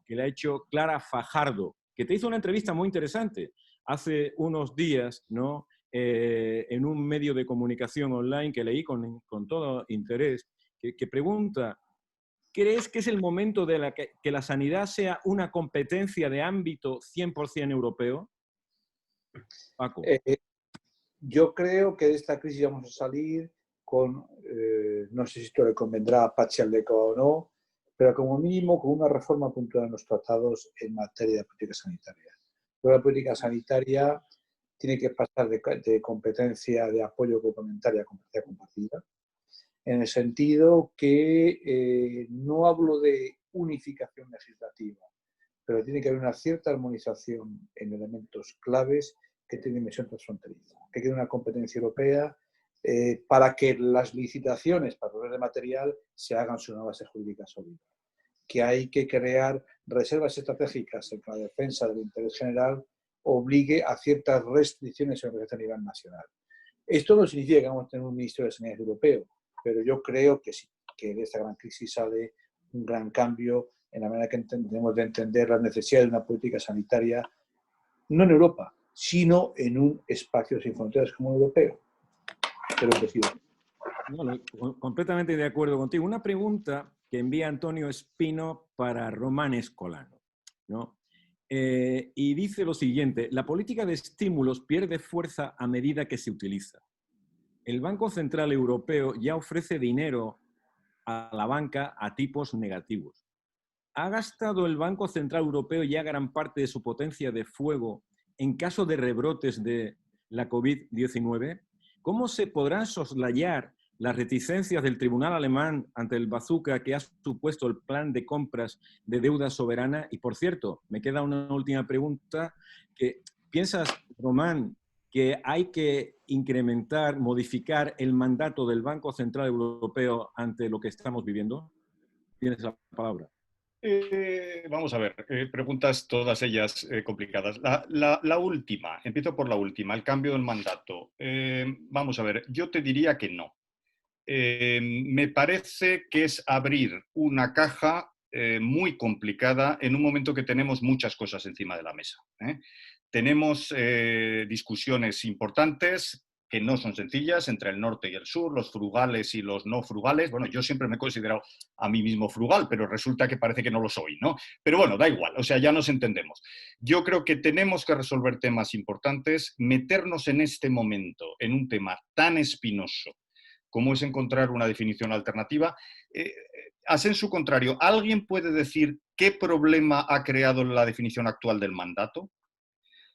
que le ha hecho Clara Fajardo, que te hizo una entrevista muy interesante hace unos días, ¿no? En un medio de comunicación online que leí con todo interés, que pregunta, ¿crees que es el momento de que la sanidad sea una competencia de ámbito 100% europeo? Paco. Yo creo que de esta crisis vamos a salir con, no sé si esto le convendrá a Pachi Aldecoa o no, pero como mínimo con una reforma puntual en los tratados en materia de política sanitaria. Pero la política sanitaria tiene que pasar de competencia de apoyo complementaria a competencia compartida, en el sentido que no hablo de unificación legislativa, pero tiene que haber una cierta armonización en elementos claves que tienen dimensión transfronteriza, que quede una competencia europea para que las licitaciones para proveer de material se hagan sobre una base jurídica sólida, que hay que crear reservas estratégicas en que la defensa del interés general obligue a ciertas restricciones en a nivel nacional. Esto no significa que vamos a tener un Ministerio de Sanidad europeo, pero yo creo que sí, que de esta gran crisis sale un gran cambio en la manera que tenemos de entender la necesidad de una política sanitaria, no en Europa, sino en un espacio sin fronteras como el europeo. Espero que sí. Bueno, completamente de acuerdo contigo. Una pregunta que envía Antonio Espino para Román Escolano, ¿no? Y dice lo siguiente, la política de estímulos pierde fuerza a medida que se utiliza. El Banco Central Europeo ya ofrece dinero a la banca a tipos negativos. ¿Ha gastado el Banco Central Europeo ya gran parte de su potencia de fuego en caso de rebrotes de la COVID-19? ¿Cómo se podrán soslayar las reticencias del tribunal alemán ante el bazooka que ha supuesto el plan de compras de deuda soberana? Y, por cierto, me queda una última pregunta. ¿Piensas, Román, que hay que incrementar, modificar el mandato del Banco Central Europeo ante lo que estamos viviendo? Tienes la palabra. Vamos a ver, preguntas todas ellas complicadas. La última, empiezo por la última, el cambio del mandato. Vamos a ver, yo te diría que no. Me parece que es abrir una caja muy complicada en un momento que tenemos muchas cosas encima de la mesa. Tenemos discusiones importantes que no son sencillas entre el norte y el sur, los frugales y los no frugales. Bueno, yo siempre me he considerado a mí mismo frugal, pero resulta que parece que no lo soy, ¿no? Pero bueno, da igual, o sea, ya nos entendemos. Yo creo que tenemos que resolver temas importantes, meternos en este momento en un tema tan espinoso como es encontrar una definición alternativa. A sensu contrario, ¿alguien puede decir qué problema ha creado la definición actual del mandato?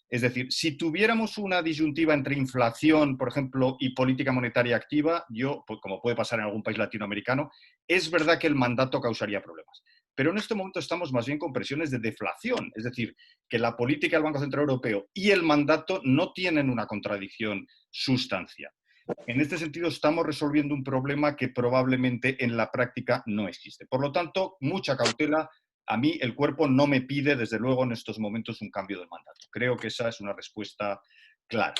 Es decir, si tuviéramos una disyuntiva entre inflación, por ejemplo, y política monetaria activa, yo, como puede pasar en algún país latinoamericano, es verdad que el mandato causaría problemas. Pero en este momento estamos más bien con presiones de deflación, es decir, que la política del Banco Central Europeo y el mandato no tienen una contradicción sustancial. En este sentido, estamos resolviendo un problema que probablemente en la práctica no existe. Por lo tanto, mucha cautela. A mí el cuerpo no me pide, desde luego, en estos momentos un cambio de mandato. Creo que esa es una respuesta clara.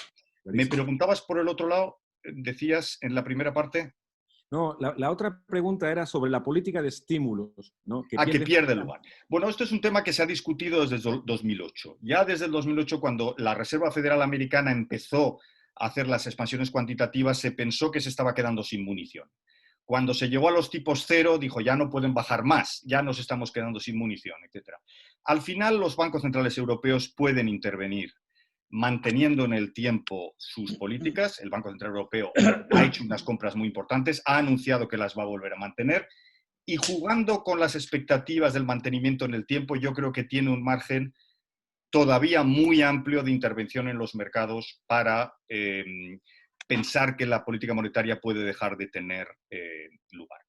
Me preguntabas por el otro lado, decías en la primera parte. No, la otra pregunta era sobre la política de estímulos, ¿no? Que pierde lugar. Bueno, esto es un tema que se ha discutido desde el 2008. Ya desde el 2008, cuando la Reserva Federal Americana empezó a hacer las expansiones cuantitativas, se pensó que se estaba quedando sin munición. Cuando se llegó a los tipos cero, dijo, ya no pueden bajar más, ya nos estamos quedando sin munición, etc. Al final, los bancos centrales europeos pueden intervenir manteniendo en el tiempo sus políticas. El Banco Central Europeo ha hecho unas compras muy importantes, ha anunciado que las va a volver a mantener, y jugando con las expectativas del mantenimiento en el tiempo, yo creo que tiene un margen todavía muy amplio de intervención en los mercados para pensar que la política monetaria puede dejar de tener lugar.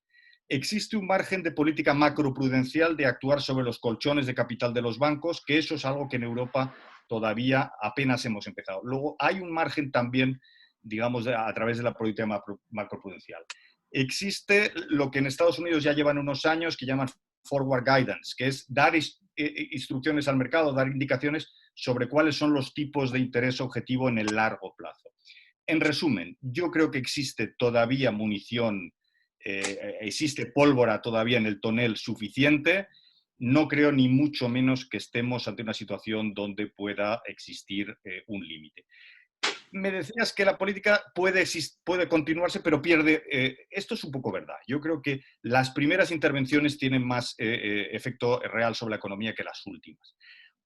Existe un margen de política macroprudencial de actuar sobre los colchones de capital de los bancos, que eso es algo que en Europa todavía apenas hemos empezado. Luego hay un margen también, digamos, a través de la política macroprudencial. Existe lo que en Estados Unidos ya llevan unos años, que llaman forward guidance, que es dar instrucciones al mercado, dar indicaciones sobre cuáles son los tipos de interés objetivo en el largo plazo. En resumen, yo creo que existe todavía munición, existe pólvora todavía en el tonel suficiente. No creo ni mucho menos que estemos ante una situación donde pueda existir un límite. Me decías que la política puede continuarse, pero pierde. Esto es un poco verdad. Yo creo que las primeras intervenciones tienen más efecto real sobre la economía que las últimas.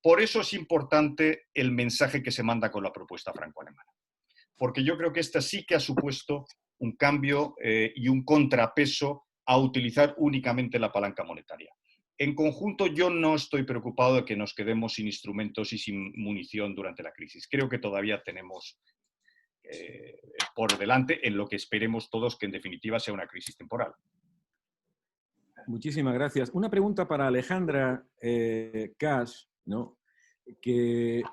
Por eso es importante el mensaje que se manda con la propuesta franco-alemana. Porque yo creo que esta sí que ha supuesto un cambio y un contrapeso a utilizar únicamente la palanca monetaria. En conjunto, yo no estoy preocupado de que nos quedemos sin instrumentos y sin munición durante la crisis. Creo que todavía tenemos por delante en lo que esperemos todos que en definitiva sea una crisis temporal. Muchísimas gracias. Una pregunta para Alejandra Cash, ¿no? Que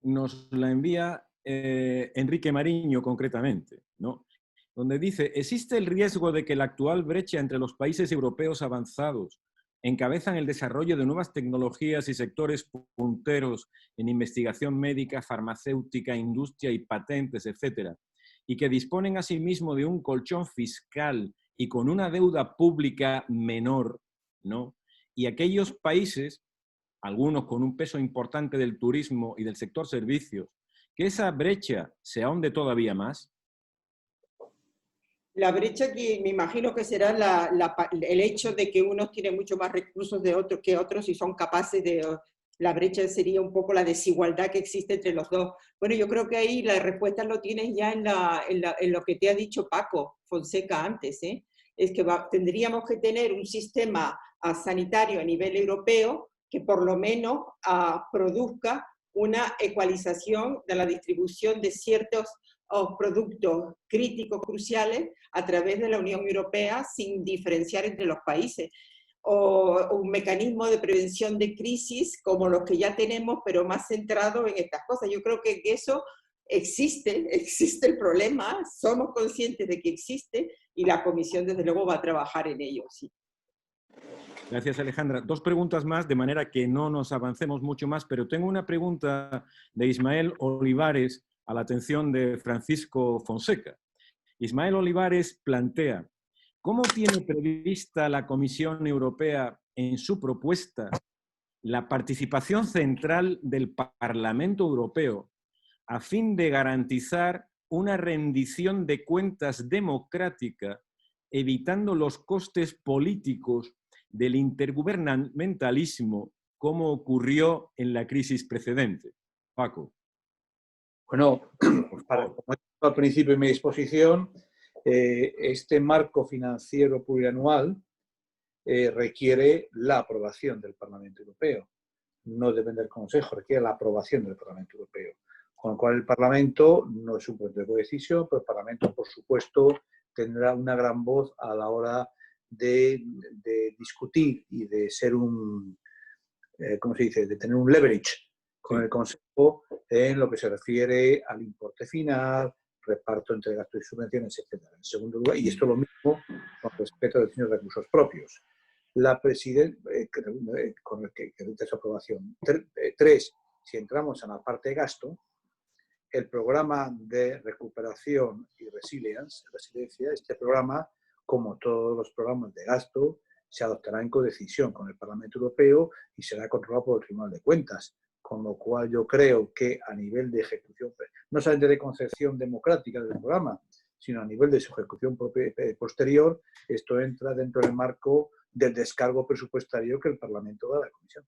nos la envía Enrique Mariño concretamente, ¿no? Donde dice, ¿existe el riesgo de que la actual brecha entre los países europeos avanzados encabezan el desarrollo de nuevas tecnologías y sectores punteros en investigación médica, farmacéutica, industria y patentes, etcétera, y que disponen asimismo de un colchón fiscal y con una deuda pública menor, ¿no? Y aquellos países, algunos con un peso importante del turismo y del sector servicios, que esa brecha se ahonde todavía más? La brecha que me imagino que será el hecho de que unos tienen mucho más recursos que otros y son capaces de... La brecha sería un poco la desigualdad que existe entre los dos. Bueno, yo creo que ahí la respuesta lo tienes ya en lo que te ha dicho Paco Fonseca antes, ¿eh? Es que tendríamos que tener un sistema sanitario a nivel europeo que por lo menos produzca una ecualización de la distribución de ciertos productos críticos, cruciales, a través de la Unión Europea sin diferenciar entre los países. O un mecanismo de prevención de crisis como los que ya tenemos, pero más centrado en estas cosas. Yo creo que eso existe el problema, somos conscientes de que existe y la Comisión desde luego va a trabajar en ello, sí. Gracias, Alejandra. Dos preguntas más, de manera que no nos avancemos mucho más, pero tengo una pregunta de Ismael Olivares a la atención de Francisco Fonseca. Ismael Olivares plantea, ¿cómo tiene prevista la Comisión Europea en su propuesta la participación central del Parlamento Europeo a fin de garantizar una rendición de cuentas democrática, evitando los costes políticos del intergubernamentalismo, como ocurrió en la crisis precedente? Paco. Bueno, como he dicho al principio de mi exposición, este marco financiero plurianual requiere la aprobación del Parlamento Europeo. No depende del Consejo, requiere la aprobación del Parlamento Europeo. Con lo cual el Parlamento no es un punto de decisión, pero el Parlamento, por supuesto, tendrá una gran voz a la hora de discutir y de ser un, ¿cómo se dice?, de tener un leverage con el Consejo en lo que se refiere al importe final, reparto entre gastos y subvenciones, etc. En segundo lugar, y esto es lo mismo con respecto a los recursos propios. La presidenta, con el que evita su aprobación. Tres, si entramos en la parte de gasto, el programa de recuperación y resiliencia, este programa, como todos los programas de gasto, se adoptará en codecisión con el Parlamento Europeo y será controlado por el Tribunal de Cuentas. Con lo cual yo creo que a nivel de ejecución, no solamente de concepción democrática del programa, sino a nivel de su ejecución posterior, esto entra dentro del marco del descargo presupuestario que el Parlamento da a la Comisión.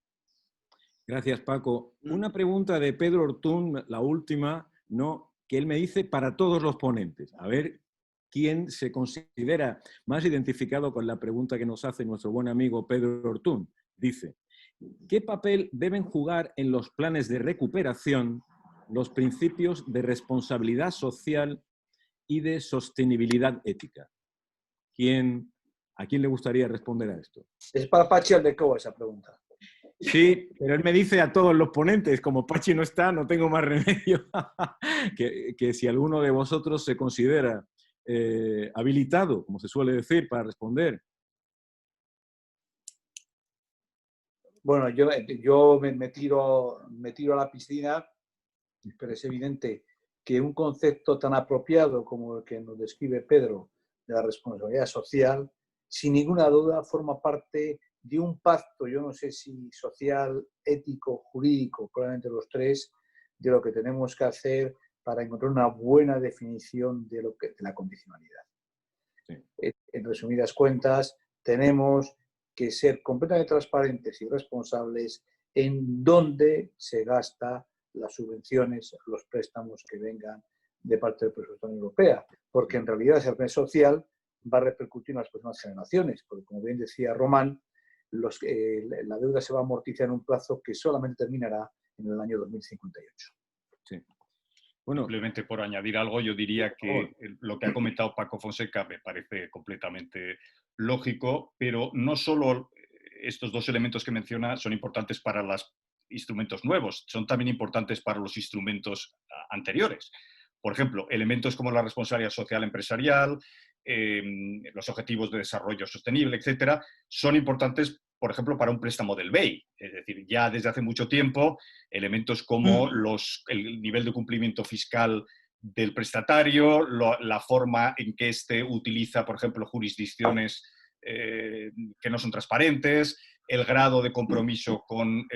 Gracias, Paco. Una pregunta de Pedro Ortún, la última, ¿no?, que él me dice para todos los ponentes. A ver quién se considera más identificado con la pregunta que nos hace nuestro buen amigo Pedro Ortún. Dice, ¿qué papel deben jugar en los planes de recuperación los principios de responsabilidad social y de sostenibilidad ética? ¿A quién le gustaría responder a esto? Es para Pachi Aldecoa esa pregunta. Sí, pero él me dice a todos los ponentes, como Pachi no está, no tengo más remedio, que si alguno de vosotros se considera habilitado, como se suele decir, para responder. Bueno, yo me tiro a la piscina, pero es evidente que un concepto tan apropiado como el que nos describe Pedro de la responsabilidad social, sin ninguna duda forma parte de un pacto, yo no sé si social, ético, jurídico, probablemente los tres, de lo que tenemos que hacer para encontrar una buena definición de la condicionalidad. Sí. En resumidas cuentas, tenemos que ser completamente transparentes y responsables en dónde se gasta las subvenciones, los préstamos que vengan de parte del presupuesto de la Unión Europea, porque en realidad ese plan social va a repercutir en las próximas generaciones, porque como bien decía Román, la deuda se va a amortizar en un plazo que solamente terminará en el año 2058. Sí. Bueno, simplemente por añadir algo, yo diría que lo que ha comentado Paco Fonseca me parece completamente lógico, pero no solo estos dos elementos que menciona son importantes para los instrumentos nuevos, son también importantes para los instrumentos anteriores. Por ejemplo, elementos como la responsabilidad social empresarial, los objetivos de desarrollo sostenible, etcétera, son importantes, por ejemplo, para un préstamo del BEI. Es decir, ya desde hace mucho tiempo, elementos como el nivel de cumplimiento fiscal del prestatario, la forma en que éste utiliza, por ejemplo, jurisdicciones que no son transparentes, el grado de compromiso con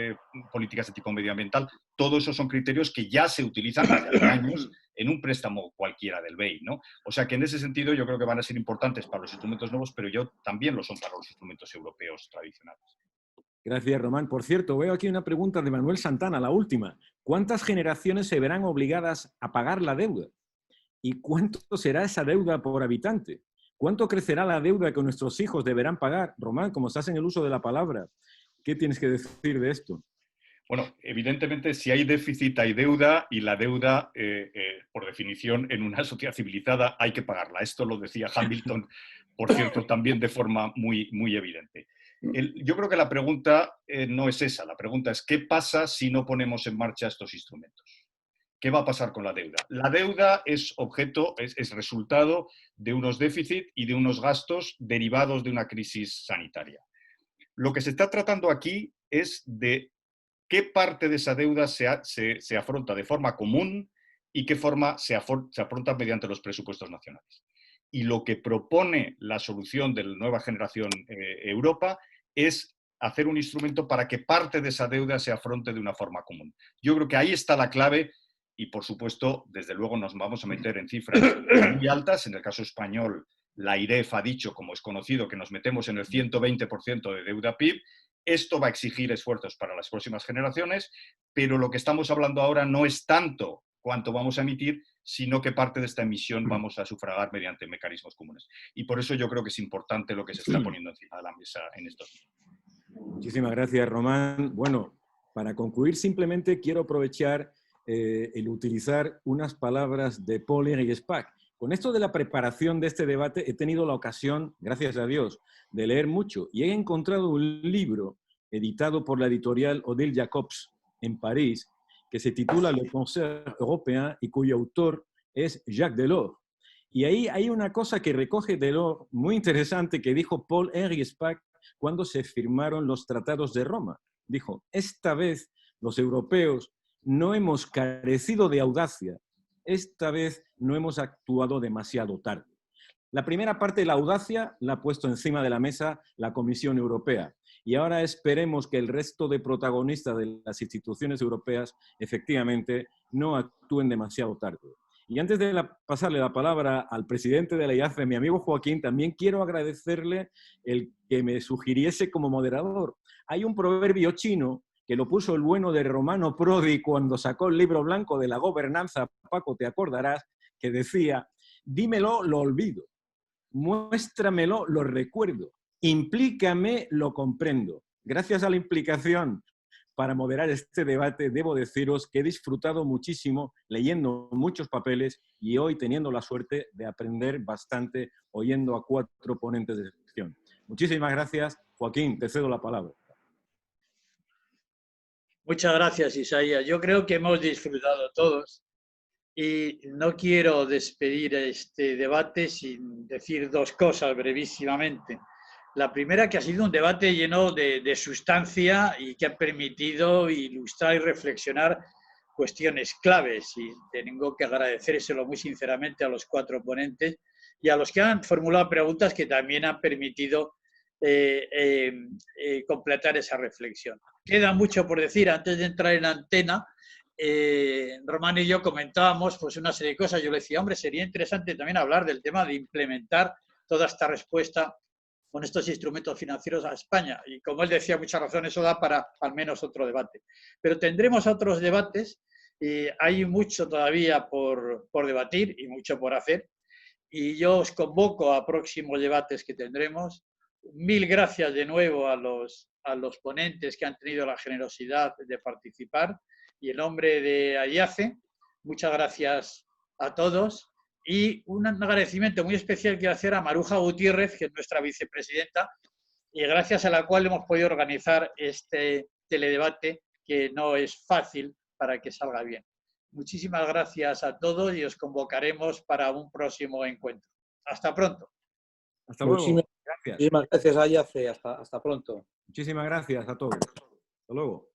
políticas ético-medioambiental, todo eso son criterios que ya se utilizan desde hace años en un préstamo cualquiera del BEI, ¿no? O sea que en ese sentido yo creo que van a ser importantes para los instrumentos nuevos, pero también lo son para los instrumentos europeos tradicionales. Gracias, Román. Por cierto, veo aquí una pregunta de Manuel Santana, la última. ¿Cuántas generaciones se verán obligadas a pagar la deuda? ¿Y cuánto será esa deuda por habitante? ¿Cuánto crecerá la deuda que nuestros hijos deberán pagar? Román, como estás en el uso de la palabra, ¿qué tienes que decir de esto? Bueno, evidentemente, si hay déficit, hay deuda, y la deuda, por definición, en una sociedad civilizada hay que pagarla. Esto lo decía Hamilton, por cierto, también de forma muy, muy evidente. Yo creo que la pregunta no es esa. La pregunta es, ¿qué pasa si no ponemos en marcha estos instrumentos? ¿Qué va a pasar con la deuda? La deuda es resultado de unos déficits y de unos gastos derivados de una crisis sanitaria. Lo que se está tratando aquí es de qué parte de esa deuda se afronta de forma común y qué forma se afronta mediante los presupuestos nacionales. Y lo que propone la solución de la nueva generación Europa es hacer un instrumento para que parte de esa deuda se afronte de una forma común. Yo creo que ahí está la clave y, por supuesto, desde luego nos vamos a meter en cifras muy altas. En el caso español, la IREF ha dicho, como es conocido, que nos metemos en el 120% de deuda PIB. Esto va a exigir esfuerzos para las próximas generaciones, pero lo que estamos hablando ahora no es tanto cuánto vamos a emitir, sino que parte de esta emisión vamos a sufragar mediante mecanismos comunes. Y por eso yo creo que es importante lo que se está poniendo encima de la mesa en estos días. Muchísimas gracias, Román. Bueno, para concluir, simplemente quiero aprovechar el utilizar unas palabras de Paul-Henri Spaak. Con esto de la preparación de este debate he tenido la ocasión, gracias a Dios, de leer mucho y he encontrado un libro editado por la editorial Odile Jacobs en París que se titula Le Concert Européen y cuyo autor es Jacques Delors. Y ahí hay una cosa que recoge Delors muy interesante que dijo Paul-Henri Spaak cuando se firmaron los tratados de Roma. Dijo, esta vez los europeos no hemos carecido de audacia, esta vez no hemos actuado demasiado tarde. La primera parte de la audacia la ha puesto encima de la mesa la Comisión Europea y ahora esperemos que el resto de protagonistas de las instituciones europeas efectivamente no actúen demasiado tarde. Y antes de pasarle la palabra al presidente de la IACE, mi amigo Joaquín, también quiero agradecerle el que me sugiriese como moderador. Hay un proverbio chino que lo puso el bueno de Romano Prodi cuando sacó el libro blanco de la gobernanza, Paco, te acordarás, que decía, dímelo, lo olvido, muéstramelo, lo recuerdo, implícame, lo comprendo. Gracias a la implicación para moderar este debate, debo deciros que he disfrutado muchísimo leyendo muchos papeles y hoy teniendo la suerte de aprender bastante oyendo a 4 ponentes de sección. Muchísimas gracias. Joaquín, te cedo la palabra. Muchas gracias, Isaías. Yo creo que hemos disfrutado todos y no quiero despedir este debate sin decir 2 cosas brevísimamente. La primera, que ha sido un debate lleno de sustancia y que ha permitido ilustrar y reflexionar cuestiones claves. Y tengo que agradecérselo muy sinceramente a los 4 ponentes y a los que han formulado preguntas que también han permitido completar esa reflexión. Queda mucho por decir. Antes de entrar en antena, Román y yo comentábamos pues, una serie de cosas. Yo le decía, hombre, sería interesante también hablar del tema de implementar toda esta respuesta con estos instrumentos financieros a España. Y como él decía, mucha razón, eso da para al menos otro debate. Pero tendremos otros debates y hay mucho todavía por debatir y mucho por hacer. Y yo os convoco a próximos debates que tendremos. 1000 gracias de nuevo a los ponentes que han tenido la generosidad de participar. Y en nombre de AIACE, muchas gracias a todos. Y un agradecimiento muy especial quiero hacer a Maruja Gutiérrez, que es nuestra vicepresidenta, y gracias a la cual hemos podido organizar este teledebate, que no es fácil para que salga bien. Muchísimas gracias a todos y os convocaremos para un próximo encuentro. Hasta pronto. Hasta luego. Gracias. Muchísimas gracias, AIACE. Hasta pronto. Muchísimas gracias a todos. Hasta luego.